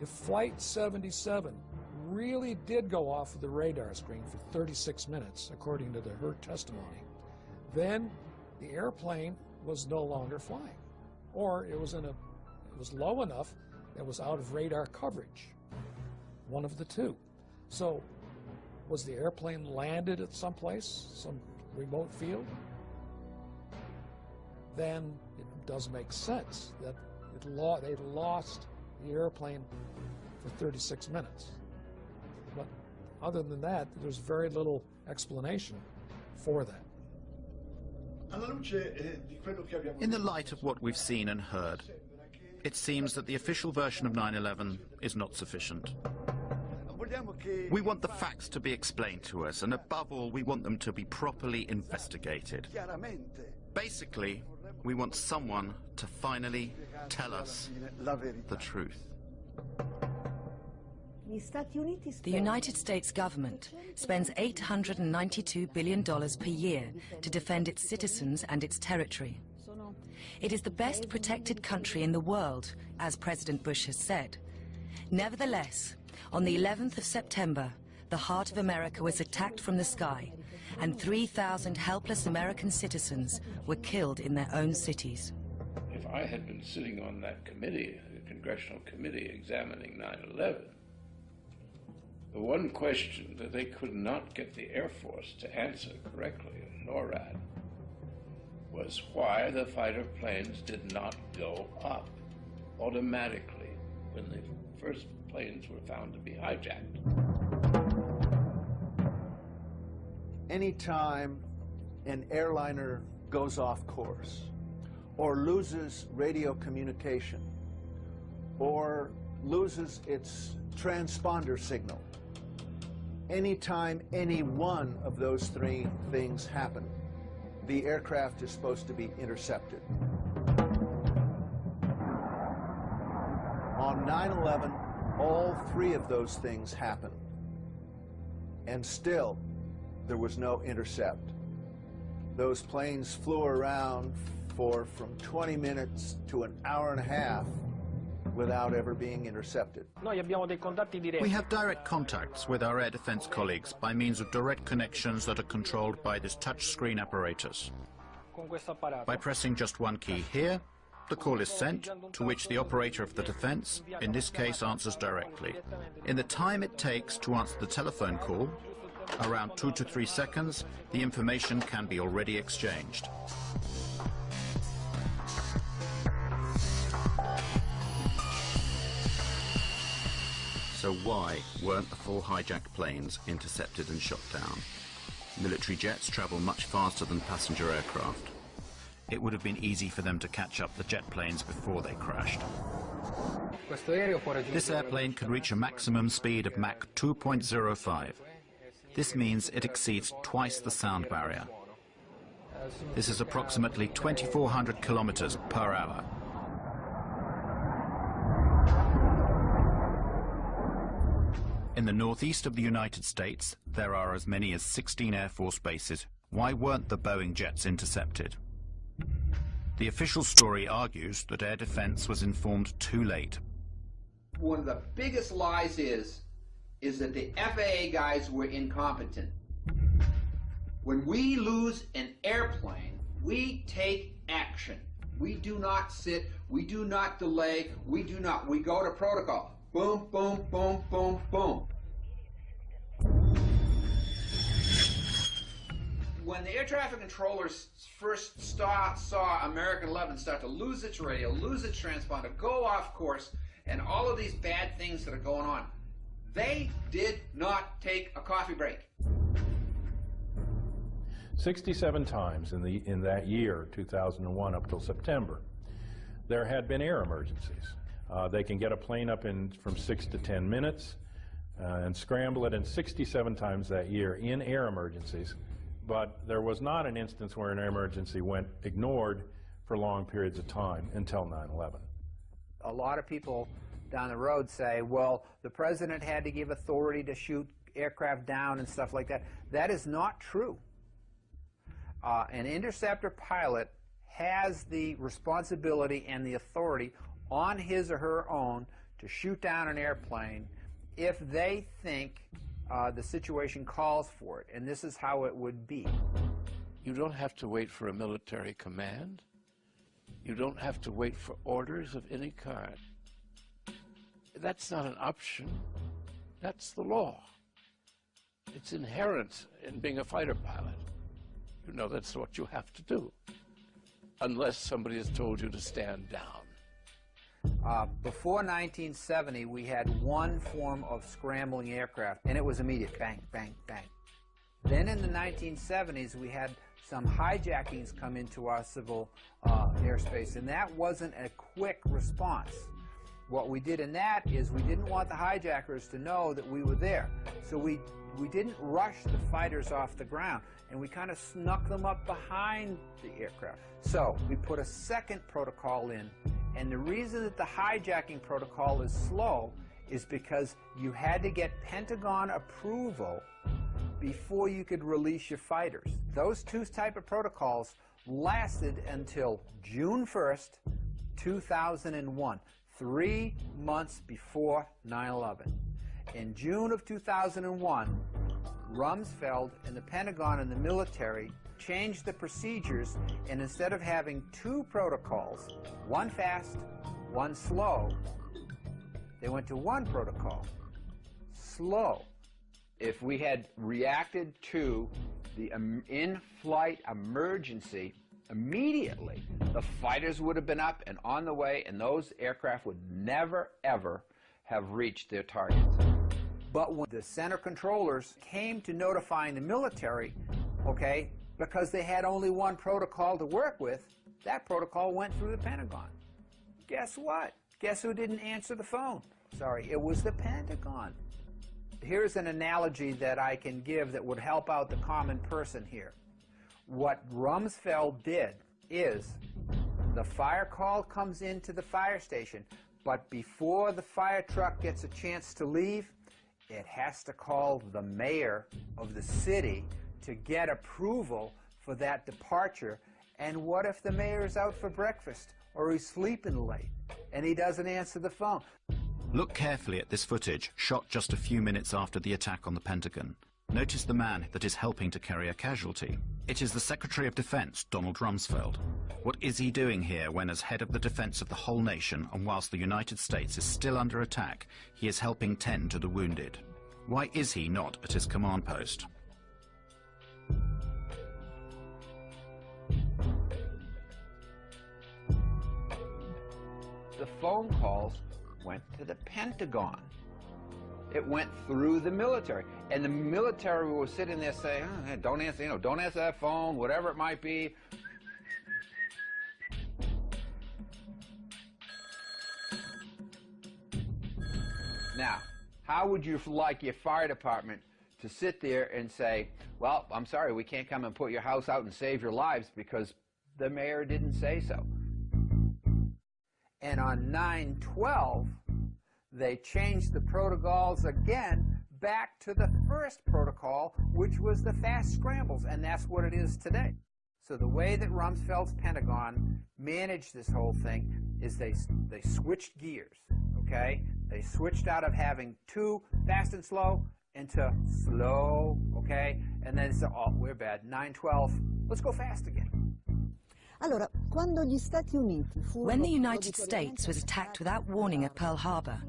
if Flight 77 really did go off of the radar screen for 36 minutes, according to her testimony, then the airplane was no longer flying. Or it was low enough that it was out of radar coverage. One of the two. So, was the airplane landed at some place, some remote field? Then it does make sense that they'd lost the airplane for 36 minutes. But other than that, there's very little explanation for that. In the light of what we've seen and heard, it seems that the official version of 9/11 is not sufficient. We want the facts to be explained to us, and above all, we want them to be properly investigated. Basically, we want someone to finally tell us the truth. The United States government spends $892 billion per year to defend its citizens and its territory. It is the best protected country in the world, as President Bush has said. Nevertheless, on the 11th of September, the heart of America was attacked from the sky, and 3,000 helpless American citizens were killed in their own cities. If I had been sitting on that committee, the congressional committee examining 9/11, the one question that they could not get the Air Force to answer correctly, NORAD, was why the fighter planes did not go up automatically when the first planes were found to be hijacked. Anytime an airliner goes off course or loses radio communication or loses its transponder signal, anytime any one of those three things happen, the aircraft is supposed to be intercepted. On 9/11, All three of those things happened. And still, there was no intercept. Those planes flew around for from 20 minutes to an hour and a half without ever being intercepted. We have direct contacts with our air defense colleagues by means of direct connections that are controlled by this touchscreen apparatus. By pressing just one key here, the call is sent, to which the operator of the defense, in this case, answers directly. In the time it takes to answer the telephone call, around 2 to 3 seconds, the information can be already exchanged. So why weren't the 4 hijacked planes intercepted and shot down? Military jets travel much faster than passenger aircraft. It would have been easy for them to catch up the jet planes before they crashed. This airplane can reach a maximum speed of Mach 2.05. This means it exceeds twice the sound barrier. This is approximately 2,400 kilometers per hour. In the northeast of the United States, there are as many as 16 Air Force bases. Why weren't the Boeing jets intercepted? The official story argues that air defense was informed too late. One of the biggest lies is that the FAA guys were incompetent. When we lose an airplane, we take action. We do not sit, we do not delay, we go to protocol. Boom, boom, boom, boom, boom. When the air traffic controllers first saw American 11 start to lose its radio, lose its transponder, go off course, and all of these bad things that are going on, they did not take a coffee break. 67 times in that year, 2001, up till September, there had been air emergencies. They can get a plane up in from 6 to 10 minutes and scramble it, and 67 times that year in air emergencies. But there was not an instance where an air emergency went ignored for long periods of time until 9/11. A lot of people down the road say, well, the president had to give authority to shoot aircraft down and stuff like that. That is not true. An interceptor pilot has the responsibility and the authority on his or her own to shoot down an airplane if they think the situation calls for it, and this is how it would be. You don't have to wait for a military command. You don't have to wait for orders of any kind. That's not an option. That's the law. It's inherent in being a fighter pilot. You know that's what you have to do, unless somebody has told you to stand down. Before 1970, we had one form of scrambling aircraft, and it was immediate, bang, bang, bang. Then in the 1970s, we had some hijackings come into our civil airspace, and that wasn't a quick response. What we did in that is we didn't want the hijackers to know that we were there, so we didn't rush the fighters off the ground, and we kind of snuck them up behind the aircraft. So we put a second protocol in, and the reason that the hijacking protocol is slow is because you had to get Pentagon approval before you could release your fighters. Those two type of protocols lasted until June 1st, 2001, 3 months before 9/11. In June of 2001, Rumsfeld and the Pentagon and the military changed the procedures, and instead of having two protocols, one fast, one slow, they went to one protocol, slow. If we had reacted to the in-flight emergency immediately, the fighters would have been up and on the way, and those aircraft would never, ever have reached their targets. But when the center controllers came to notifying the military, okay, because they had only one protocol to work with, that protocol went through the Pentagon. Guess what? Guess who didn't answer the phone? Sorry, it was the Pentagon. Here's an analogy that I can give that would help out the common person here. What Rumsfeld did is the fire call comes into the fire station. But before the fire truck gets a chance to leave, it has to call the mayor of the city to get approval for that departure. And what if the mayor is out for breakfast or he's sleeping late and he doesn't answer the phone? Look carefully at this footage, shot just a few minutes after the attack on the Pentagon. Notice the man that is helping to carry a casualty. It is the Secretary of Defense, Donald Rumsfeld. What is he doing here when, as head of the defense of the whole nation, and whilst the United States is still under attack, he is helping tend to the wounded? Why is he not at his command post? The phone calls went to the Pentagon. It went through the military, and the military was sitting there saying, oh, "Don't answer, don't answer that phone, whatever it might be." Now, how would you like your fire department to sit there and say, "Well, I'm sorry, we can't come and put your house out and save your lives because the mayor didn't say so"? And on 9/12, they changed the protocols again back to the first protocol, which was the fast scrambles, and that's what it is today. So the way that Rumsfeld's Pentagon managed this whole thing is they switched gears, okay? They switched out of having two fast and slow into slow, okay? And then said, oh, we're bad, 9/12, let's go fast again. When the United States was attacked without warning at Pearl Harbor,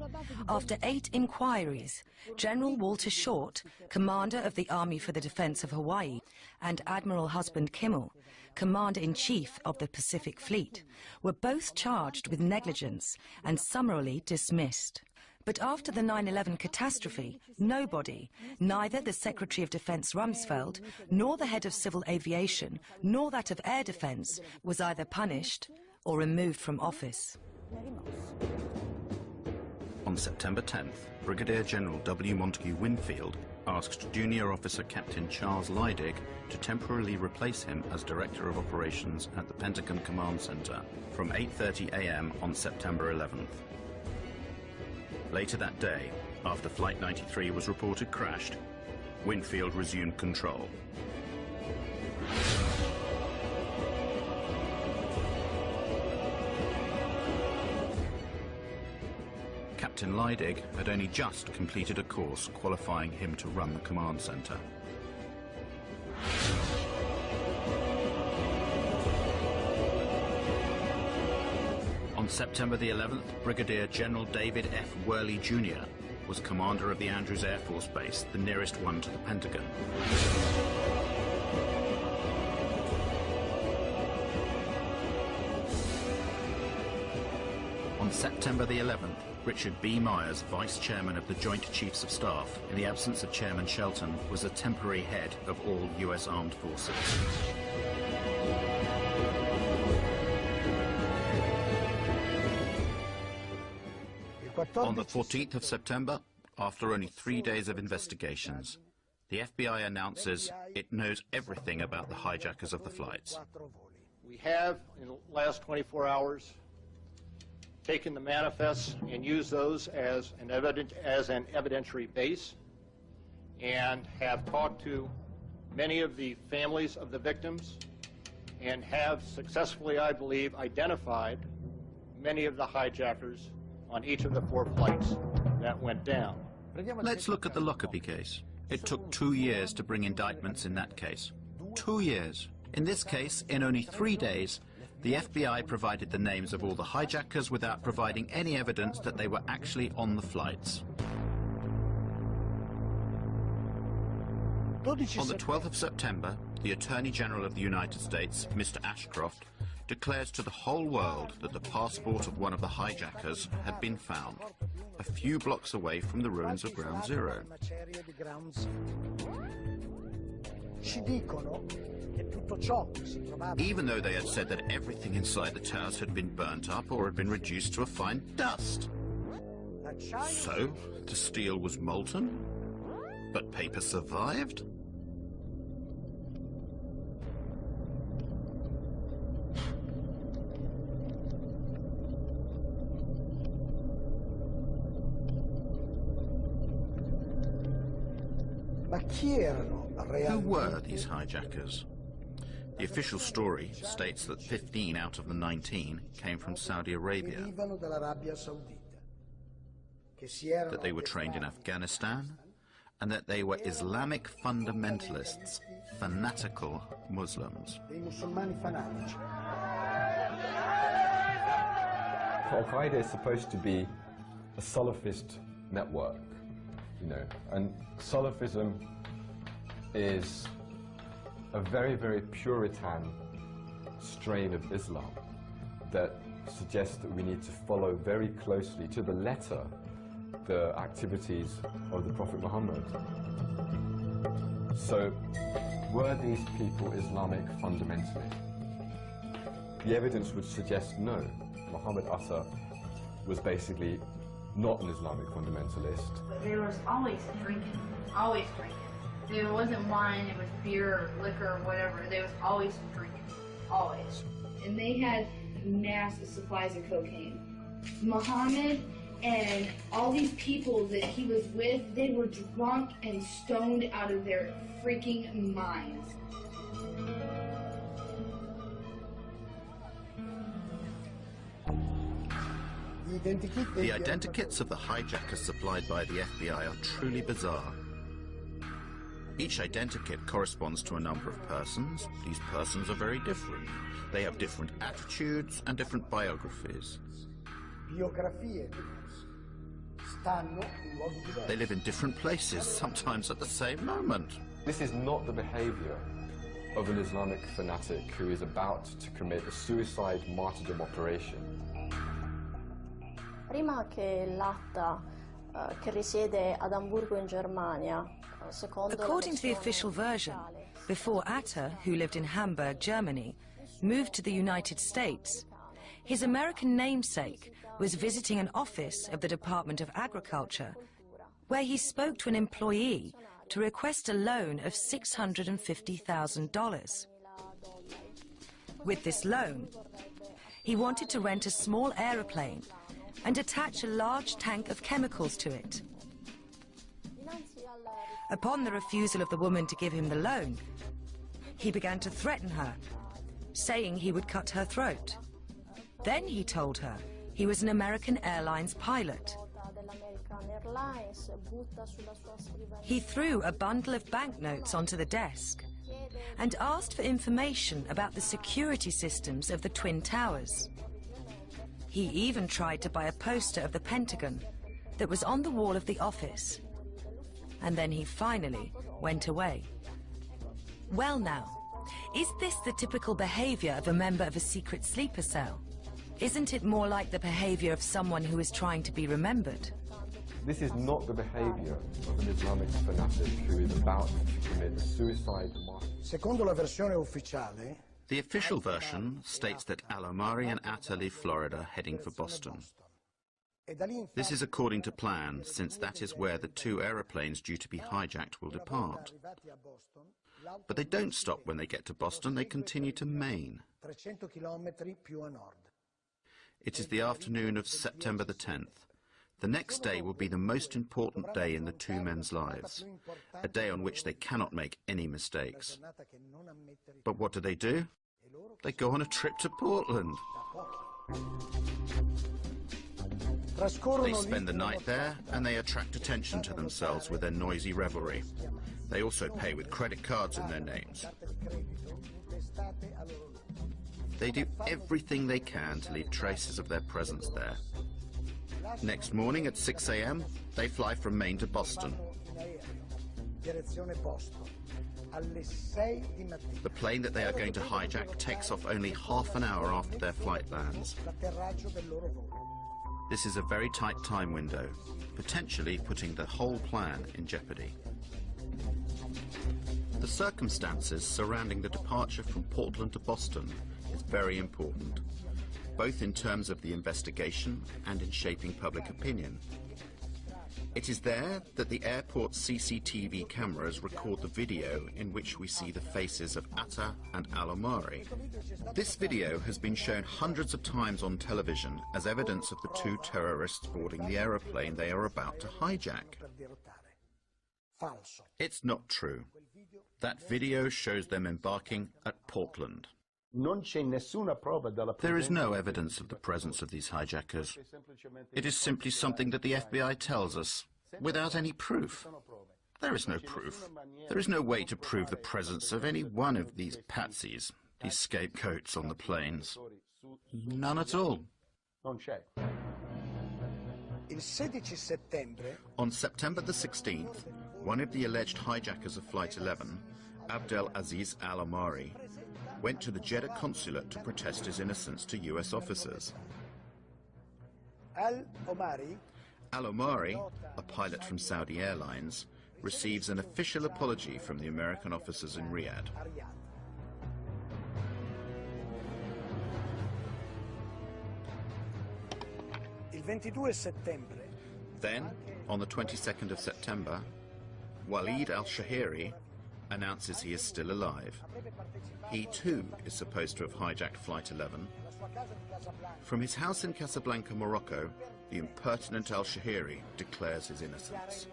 after 8 inquiries, General Walter Short, commander of the Army for the Defense of Hawaii, and Admiral Husband Kimmel, commander-in-chief of the Pacific Fleet, were both charged with negligence and summarily dismissed. But after the 9/11 catastrophe, nobody, neither the Secretary of Defense Rumsfeld, nor the head of civil aviation, nor that of air defense, was either punished or removed from office. On September 10th, Brigadier General W. Montague Winfield asked Junior Officer Captain Charles Leidig to temporarily replace him as Director of Operations at the Pentagon Command Center from 8:30 a.m. on September 11th. Later that day, after Flight 93 was reported crashed, Winfield resumed control. Captain Leidig had only just completed a course qualifying him to run the command center. On September the 11th, Brigadier General David F. Worley Jr. was commander of the Andrews Air Force Base, the nearest one to the Pentagon. On September the 11th, Richard B. Myers, Vice Chairman of the Joint Chiefs of Staff, in the absence of Chairman Shelton, was the temporary head of all U.S. Armed Forces. On the 14th of September, after only 3 days of investigations, the FBI announces it knows everything about the hijackers of the flights. We have, in the last 24 hours, taken the manifests and used those as an evidentiary base, and have talked to many of the families of the victims, and have successfully, I believe, identified many of the hijackers on each of the 4 flights that went down. Let's look at the Lockerbie case. It took 2 years to bring indictments in that case. 2 years. In this case, in only 3 days, the FBI provided the names of all the hijackers without providing any evidence that they were actually on the flights. On the 12th of September, the Attorney General of the United States, Mr. Ashcroft, declares to the whole world that the passport of one of the hijackers had been found, a few blocks away from the ruins of Ground Zero. Even though they had said that everything inside the towers had been burnt up or had been reduced to a fine dust. So, the steel was molten, but paper survived? Who were these hijackers? The official story states that 15 out of the 19 came from Saudi Arabia, that they were trained in Afghanistan, and that they were Islamic fundamentalists, fanatical Muslims. Al-Qaeda is supposed to be a Salafist network, you know, and Salafism is a very, very Puritan strain of Islam that suggests that we need to follow very closely to the letter the activities of the Prophet Muhammad. So, were these people Islamic fundamentalists? The evidence would suggest no. Muhammad Atta was basically not an Islamic fundamentalist. There was always drinking, always drinking. If it wasn't wine, it was beer or liquor or whatever. There was always drinking, always. And they had massive supplies of cocaine. Muhammad and all these people that he was with, they were drunk and stoned out of their freaking minds. The identikits of the hijackers supplied by the FBI are truly bizarre. Each identikit corresponds to a number of persons. These persons are very different. They have different attitudes and different biographies. They live in different places, sometimes at the same moment. This is not the behavior of an Islamic fanatic who is about to commit a suicide martyrdom operation. Prima che l'Atta che risiede ad Amburgo in Germania, according to the official version, before Atta, who lived in Hamburg, Germany, moved to the United States, his American namesake was visiting an office of the Department of Agriculture, where he spoke to an employee to request a loan of $650,000. With this loan, he wanted to rent a small aeroplane and attach a large tank of chemicals to it. Upon the refusal of the woman to give him the loan, he began to threaten her, saying he would cut her throat. Then he told her he was an American Airlines pilot. He threw a bundle of banknotes onto the desk and asked for information about the security systems of the Twin Towers. He even tried to buy a poster of the Pentagon that was on the wall of the office. And then he finally went away. Well now, is this the typical behavior of a member of a secret sleeper cell? Isn't it more like the behavior of someone who is trying to be remembered? This is not the behavior of an Islamic fanatic who is about to commit a suicide martyrdom. Secondo la versione ufficiale, the official version states that Al-Omari and Atta leave Florida heading for Boston. This is according to plan, since that is where the two aeroplanes due to be hijacked will depart. But they don't stop when they get to Boston, they continue to Maine. It is the afternoon of September the 10th. The next day will be the most important day in the two men's lives, a day on which they cannot make any mistakes. But what do? They go on a trip to Portland. They spend the night there and they attract attention to themselves with their noisy revelry. They also pay with credit cards in their names. They do everything they can to leave traces of their presence there. Next morning at 6 a.m., they fly from Maine to Boston. The plane that they are going to hijack takes off only half an hour after their flight lands. This is a very tight time window, potentially putting the whole plan in jeopardy. The circumstances surrounding the departure from Portland to Boston is very important, both in terms of the investigation and in shaping public opinion. It is there that the airport's CCTV cameras record the video in which we see the faces of Atta and Al-Omari. This video has been shown hundreds of times on television as evidence of the two terrorists boarding the aeroplane they are about to hijack. It's not true. That video shows them embarking at Portland. There is no evidence of the presence of these hijackers. It is simply something that the FBI tells us, without any proof. There is no proof. There is no way to prove the presence of any one of these patsies, these scapegoats on the planes. None at all. On September the 16th, one of the alleged hijackers of Flight 11, Abdel Aziz Al-Omari, went to the Jeddah consulate to protest his innocence to US officers. Al-Omari, a pilot from Saudi Airlines, receives an official apology from the American officers in Riyadh. Then, on the 22nd of September, Walid al-Shahiri announces he is still alive. He too is supposed to have hijacked Flight 11. From his house in Casablanca, Morocco, the impertinent al-Shahiri declares his innocence.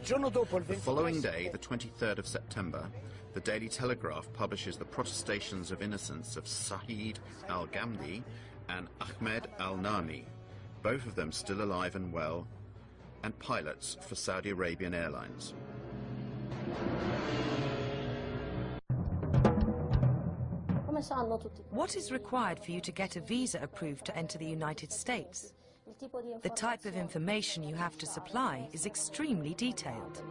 The following day, the 23rd of September, the Daily Telegraph publishes the protestations of innocence of Saeed al-Ghamdi and Ahmed al-Nami, both of them still alive and well, and pilots for Saudi Arabian Airlines. What is required for you to get a visa approved to enter the United States? The type of information you have to supply is extremely detailed.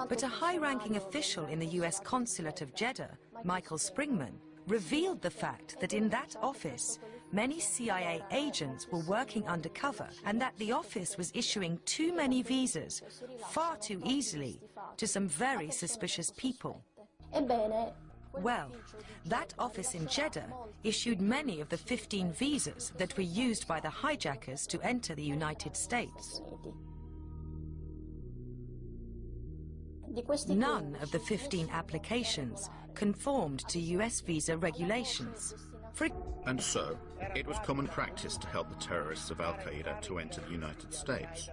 But a high-ranking official in the US consulate of Jeddah, Michael Springman, revealed the fact that in that office, many CIA agents were working undercover and that the office was issuing too many visas, far too easily, to some very suspicious people. Well, that office in Jeddah issued many of the 15 visas that were used by the hijackers to enter the United States. None of the 15 applications conformed to US visa regulations. And so, it was common practice to help the terrorists of Al-Qaeda to enter the United States.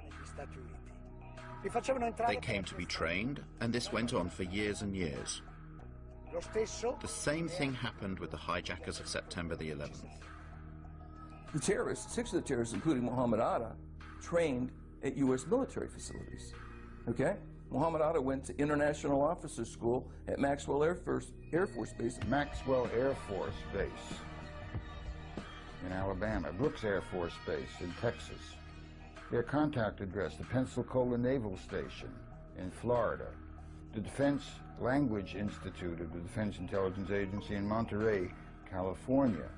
They came to be trained, and this went on for years and years. The same thing happened with the hijackers of September the 11th. The terrorists, 6 of the terrorists, including Muhammad Atta, trained at U.S. military facilities. Okay? Muhammad Atta went to International Officers School at Maxwell Air Force Base. Maxwell Air Force Base in Alabama, Brooks Air Force Base in Texas. Their contact address, the Pensacola Naval Station in Florida, the Defense Language Institute of the Defense Intelligence Agency in Monterey, California.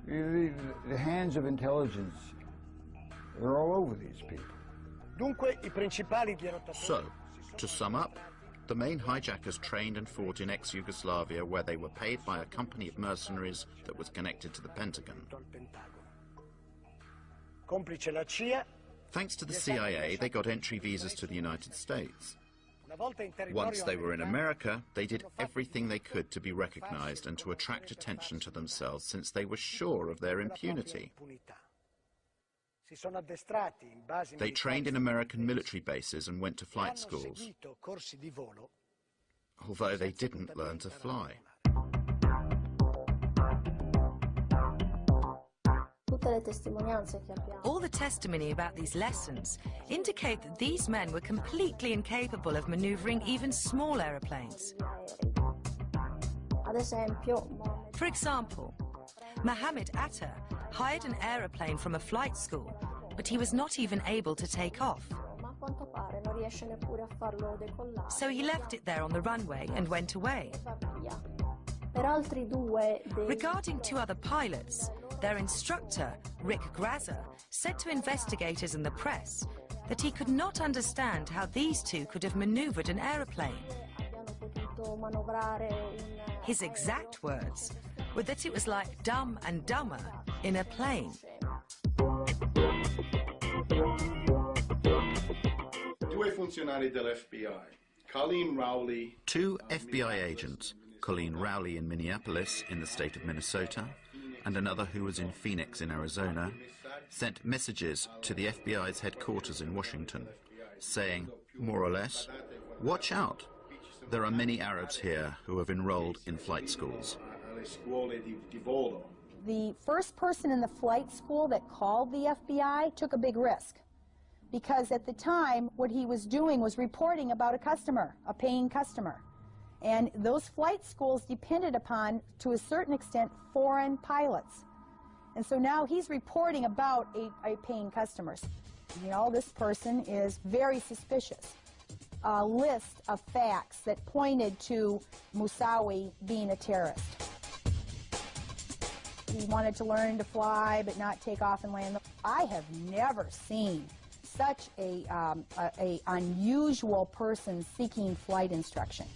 The hands of intelligence are all over these people. So, to sum up, the main hijackers trained and fought in ex-Yugoslavia, where they were paid by a company of mercenaries that was connected to the Pentagon. Thanks to the CIA, they got entry visas to the United States. Once they were in America, they did everything they could to be recognized and to attract attention to themselves, since they were sure of their impunity. They trained in American military bases and went to flight schools, although they didn't learn to fly. All the testimony about these lessons indicate that these men were completely incapable of maneuvering even small aeroplanes. For example, Mohammed Atta hired an aeroplane from a flight school, but he was not even able to take off. So he left it there on the runway and went away. Regarding 2 other pilots, their instructor, Rick Grazer, said to investigators and the press that he could not understand how these 2 could have maneuvered an aeroplane. His exact words were that it was like Dumb and Dumber in a plane. Two FBI agents, Colleen Rowley in Minneapolis in the state of Minnesota and another who was in Phoenix in Arizona, sent messages to the FBI's headquarters in Washington, saying, more or less, watch out. There are many Arabs here who have enrolled in flight schools. The first person in the flight school that called the FBI took a big risk, because at the time what he was doing was reporting about a customer, a paying customer. And those flight schools depended upon, to a certain extent, foreign pilots. And so now he's reporting about a paying customer. You know, this person is very suspicious. A list of facts that pointed to Moussaoui being a terrorist. He wanted to learn to fly but not take off and land. I have never seen such a unusual person seeking flight instruction.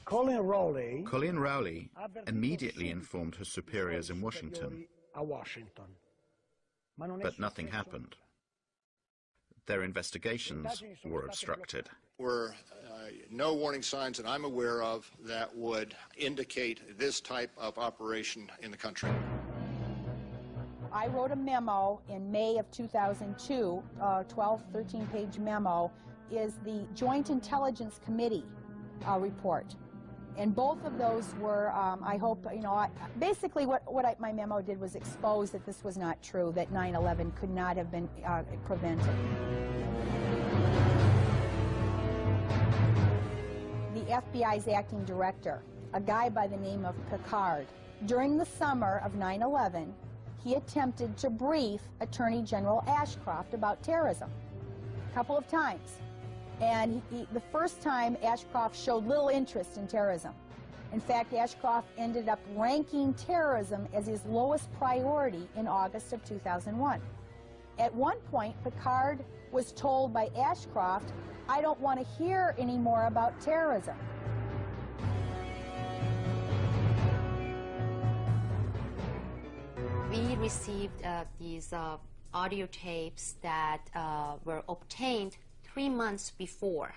Colin Rowley immediately informed her superiors in Washington, but nothing happened. Their investigations were obstructed. Were no warning signs that I'm aware of that would indicate this type of operation in the country. I wrote a memo in May of 2002, 12, 13-page memo, is the Joint Intelligence Committee report. And both of those were, I hope, you know, basically what my memo did was expose that this was not true, that 9/11 could not have been prevented. The FBI's acting director, a guy by the name of Picard, during the summer of 9/11, he attempted to brief Attorney General Ashcroft about terrorism a couple of times. And the first time, Ashcroft showed little interest in terrorism. In fact, Ashcroft ended up ranking terrorism as his lowest priority in August of 2001. At one point, Picard was told by Ashcroft, I don't want to hear any more about terrorism. We received these audio tapes that were obtained 3 months before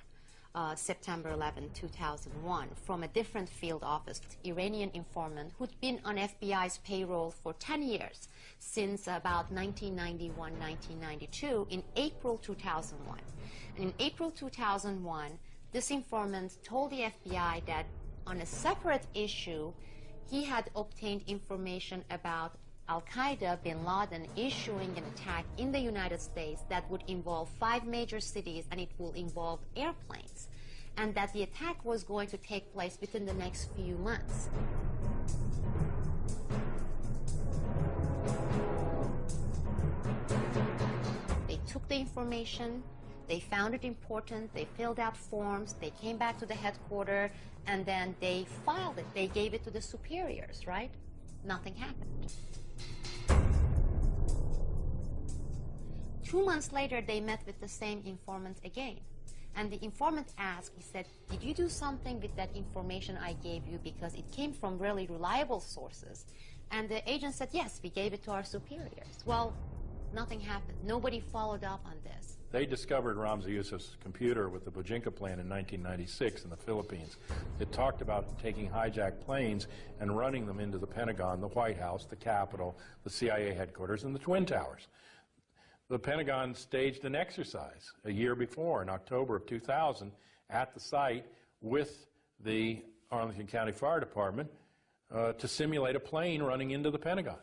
September 11, 2001, from a different field office, Iranian informant who'd been on FBI's payroll for 10 years, since about 1991, 1992, in April 2001. And in April 2001, this informant told the FBI that on a separate issue, he had obtained information about Al-Qaeda, bin Laden, issuing an attack in the United States that would involve 5 major cities, and it will involve airplanes, and that the attack was going to take place within the next few months. They took the information, they found it important, they filled out forms, they came back to the headquarters, and then they filed it. They gave it to the superiors, right? Nothing happened. 2 months later, they met with the same informant again. And the informant asked, he said, did you do something with that information I gave you, because it came from really reliable sources? And the agent said, yes, we gave it to our superiors. Well, nothing happened. Nobody followed up on this. They discovered Ramzi Youssef's computer with the Bojinka plan in 1996 in the Philippines. It talked about taking hijacked planes and running them into the Pentagon, the White House, the Capitol, the CIA headquarters, and the Twin Towers. The Pentagon staged an exercise a year before, in October of 2000, at the site with the Arlington County Fire Department to simulate a plane running into the Pentagon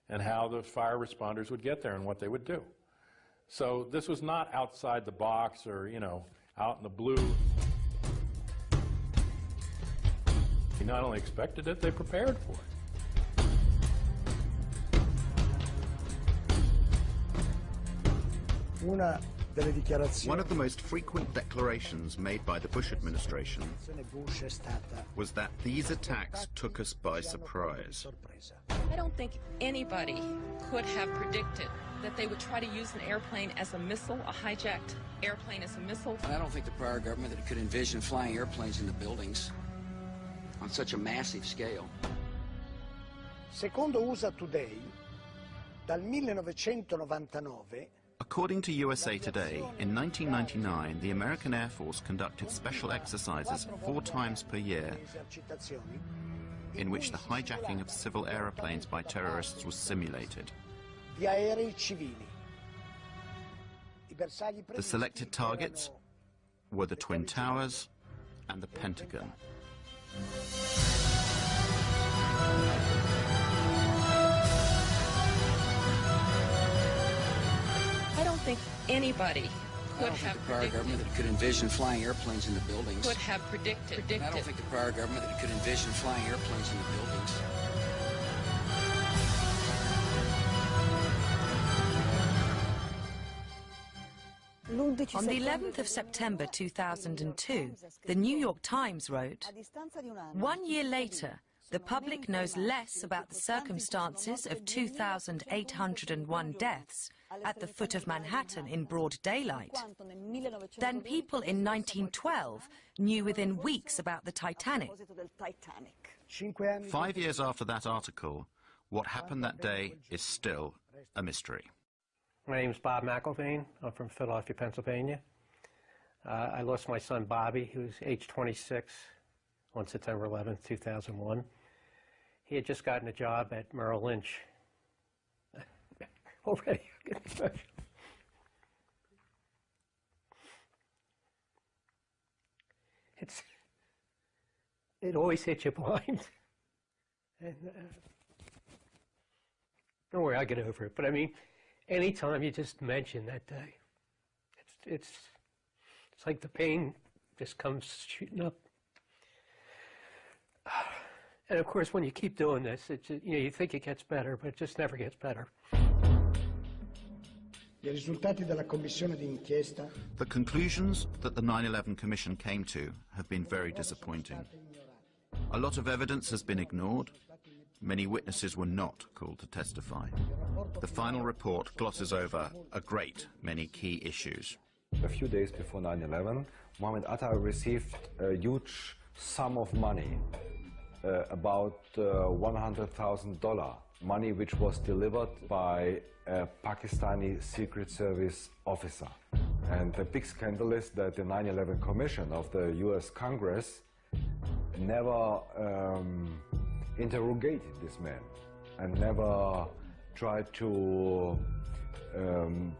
and how the fire responders would get there and what they would do. So this was not outside the box or, you know, out in the blue. They not only expected it, they prepared for it. One of the most frequent declarations made by the Bush administration was that these attacks took us by surprise. I don't think anybody could have predicted that they would try to use an airplane as a missile, a hijacked airplane as a missile. I don't think the prior government that could envision flying airplanes into buildings on such a massive scale. Secondo USA Today, dal 1999 According to USA Today, in 1999, the American Air Force conducted special exercises 4 times per year in which the hijacking of civil aeroplanes by terrorists was simulated. The selected targets were the Twin Towers and the Pentagon. I don't think anybody I could don't think have the prior predicted. government that could envision flying airplanes in the buildings. Could have predicted. I don't think the prior government that could envision flying airplanes in the buildings. On the 11th of September 2002, the New York Times wrote, "1 year later, the public knows less about the circumstances of 2,801 deaths at the foot of Manhattan in broad daylight than people in 1912 knew within weeks about the Titanic." 5 years after that article, what happened that day is still a mystery. My name is Bob McIlvaine. I'm from Philadelphia, Pennsylvania. I lost my son Bobby, who was age 26, on September 11th, 2001. He had just gotten a job at Merrill Lynch. Already. It always hits you blind. And, don't worry, I'll get over it. But I mean, anytime you just mention that day, it's like the pain just comes shooting up. And of course, when you keep doing this, you think it gets better, but it just never gets better. The conclusions that the 9/11 Commission came to have been very disappointing. A lot of evidence has been ignored. Many witnesses were not called to testify. The final report glosses over a great many key issues. A few days before 9/11, Mohammed Atta received a huge sum of money, about $100,000, money which was delivered by a Pakistani Secret Service officer. And the big scandal is that the 9/11 Commission of the US Congress never interrogated this man and never tried to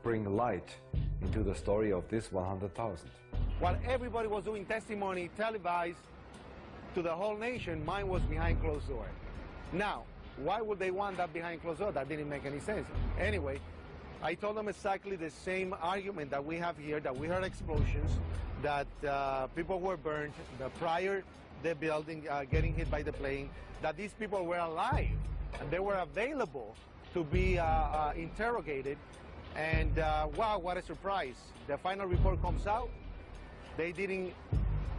bring light into the story of this 100,000. While everybody was doing testimony televised to the whole nation, mine was behind closed door. Now, why would they want that behind closed door? That didn't make any sense. Anyway, I told them exactly the same argument that we have here, that we heard explosions, that people were burned, prior the building getting hit by the plane, that these people were alive and they were available to be interrogated. And wow, what a surprise. The final report comes out. They didn't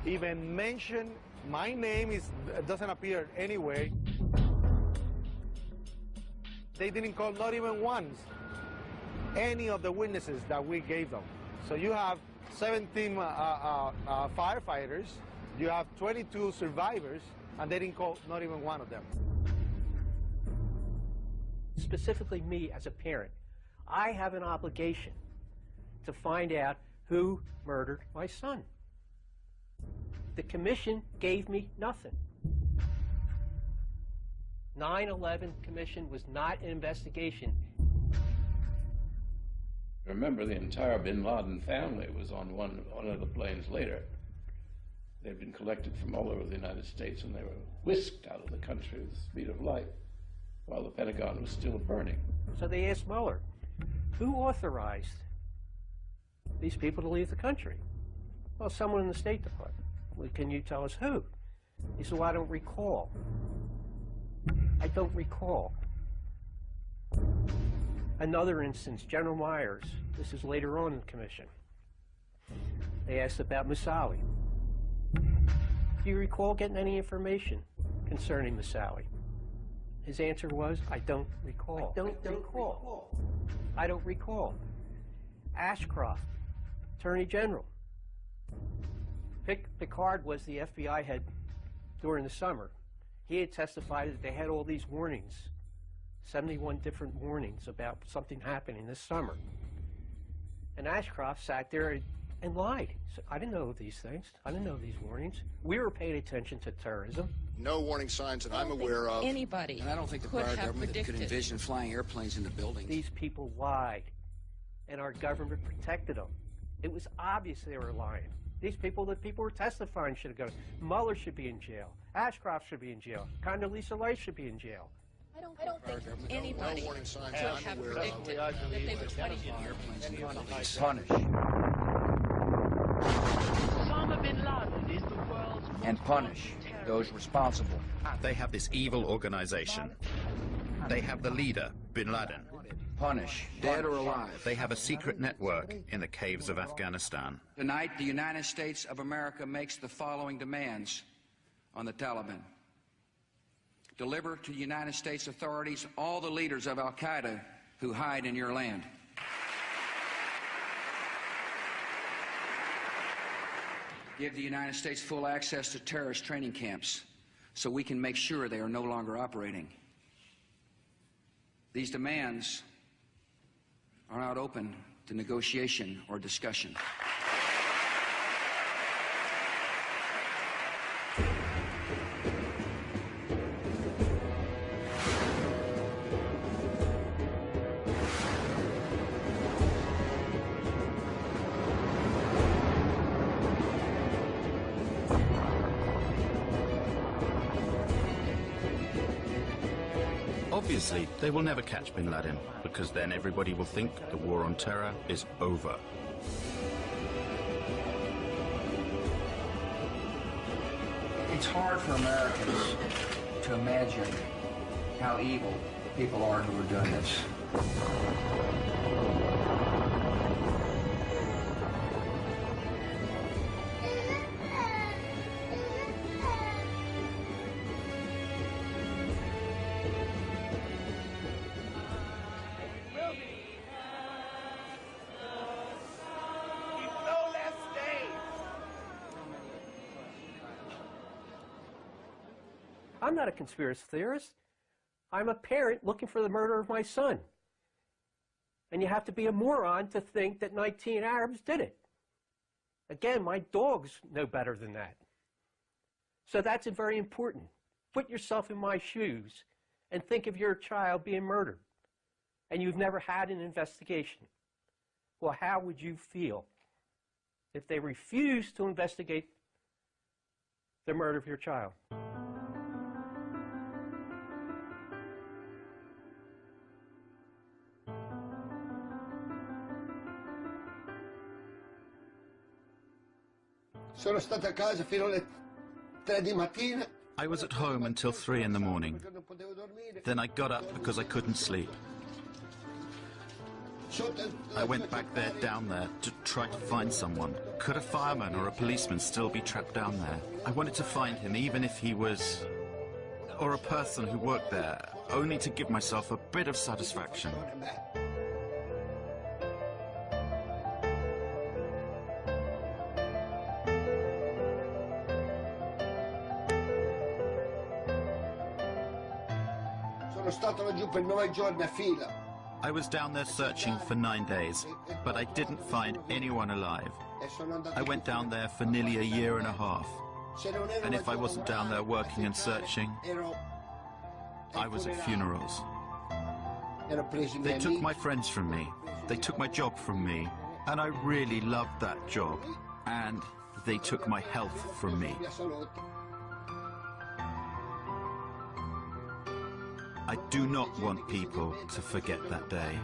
even mention my name, doesn't appear anywhere. They didn't call, not even once, any of the witnesses that we gave them. So you have 17 firefighters, you have 22 survivors, and they didn't call not even one of them. Specifically me as a parent, I have an obligation to find out who murdered my son. The commission gave me nothing. 9/11 Commission was not an investigation. Remember, the entire bin Laden family was on one of the planes later. They'd been collected from all over the United States, and they were whisked out of the country with the speed of light while the Pentagon was still burning. So they asked Mueller, who authorized these people to leave the country? Well, someone in the State Department. Well, can you tell us who? He said, well, I don't recall. I don't recall. Another instance, General Myers. This is later on in the commission. They asked about Moussaoui. Do you recall getting any information concerning Moussaoui? His answer was, I don't recall. I don't recall. I don't recall. Ashcroft, Attorney General. Picard was the FBI head during the summer. He had testified that they had all these warnings, 71 different warnings about something happening this summer. And Ashcroft sat there and lied. So I didn't know these things. I didn't know these warnings. We were paying attention to terrorism. No warning signs that I'm aware of. Anybody And I don't think the could prior have government could predicted. envision flying airplanes into buildings. These people lied, and our government protected them. It was obvious they were lying. These people that people were testifying should have gone. Mueller should be in jail. Ashcroft should be in jail. Condoleezza Rice should be in jail. I don't think anybody warning signs could I'm have aware of. predicted that they would try to use Airplanes into buildings. Punish. Osama bin Laden is the world's And punish those responsible. They have this evil organization. They have the leader, bin Laden. Punish. Dead or alive. They have a secret network in the caves of Afghanistan. Tonight, the United States of America makes the following demands on the Taliban. Deliver to United States authorities all the leaders of Al-Qaeda who hide in your land. Give the United States full access to terrorist training camps so we can make sure they are no longer operating. These demands are not open to negotiation or discussion. Obviously, they will never catch bin Laden, because then everybody will think the war on terror is over. It's hard for Americans to imagine how evil people are who are doing this. I'm not a conspiracy theorist. I'm a parent looking for the murder of my son. And you have to be a moron to think that 19 Arabs did it. Again, my dogs know better than that. So that's very important. Put yourself in my shoes and think of your child being murdered. And you've never had an investigation. Well, how would you feel if they refused to investigate the murder of your child? Sono stato a casa fino alle 3 di mattina. I was at home until 3 in the morning. Then I got up because I couldn't sleep. I went back there, down there, to try to find someone. Could a fireman or a policeman still be trapped down there? I wanted to find him, even if he was... or a person who worked there, only to give myself a bit of satisfaction. Sono stato laggiù per 9 giorni a fila. I was down there searching for 9 days, but I didn't find anyone alive. I went down there for nearly a year and a half. And if I wasn't down there working and searching, I was at funerals. They took my friends from me. They took my job from me. And I really loved that job. And they took my health from me. I do not want people to forget that day.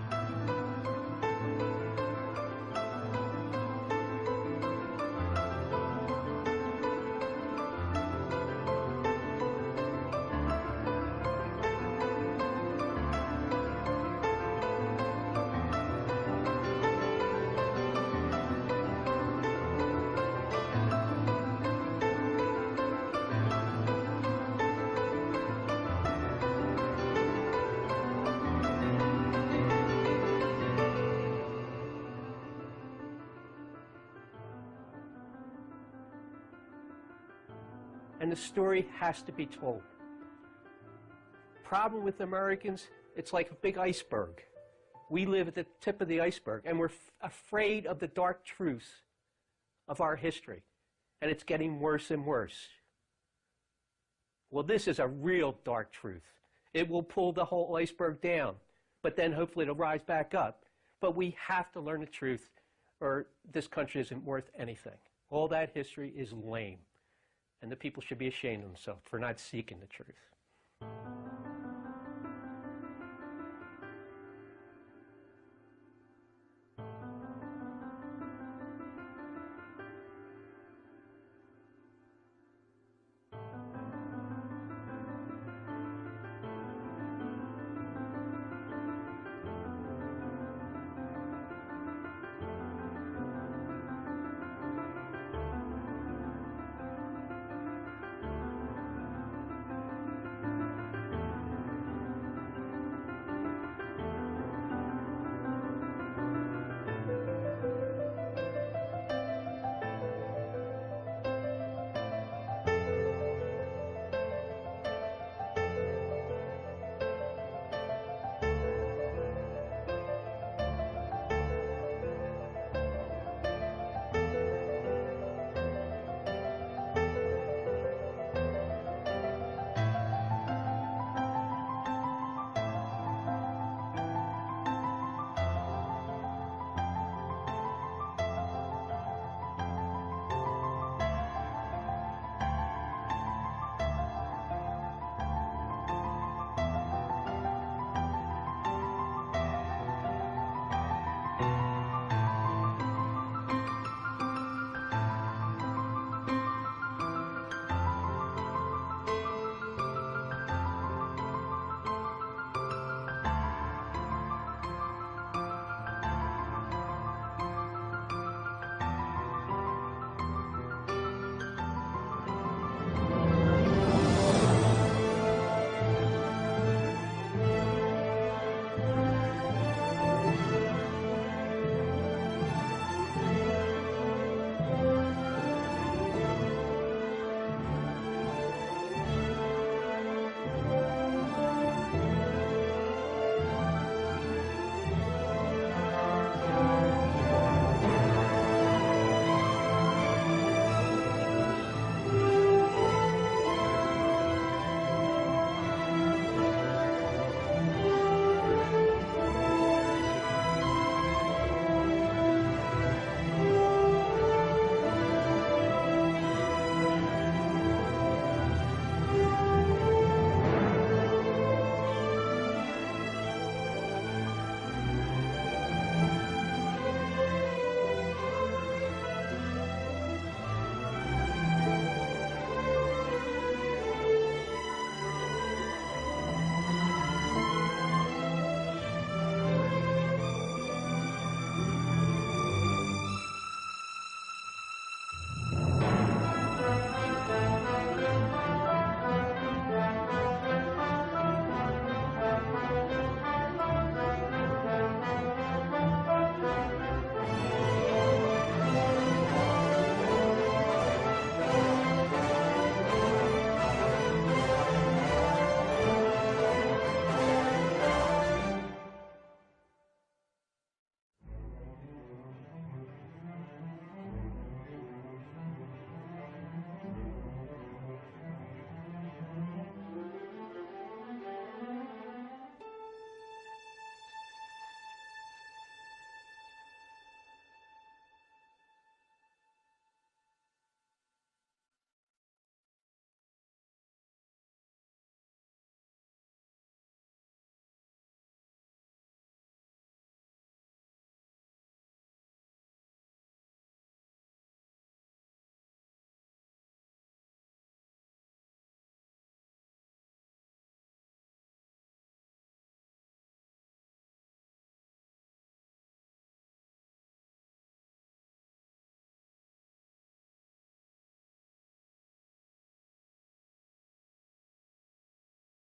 And the story has to be told. Problem with Americans, it's like a big iceberg. We live at the tip of the iceberg, and we're afraid of the dark truths of our history, and it's getting worse and worse. Well, this is a real dark truth. It will pull the whole iceberg down, but then hopefully it'll rise back up. But we have to learn the truth, or this country isn't worth anything. All that history is lame, and the people should be ashamed of themselves for not seeking the truth.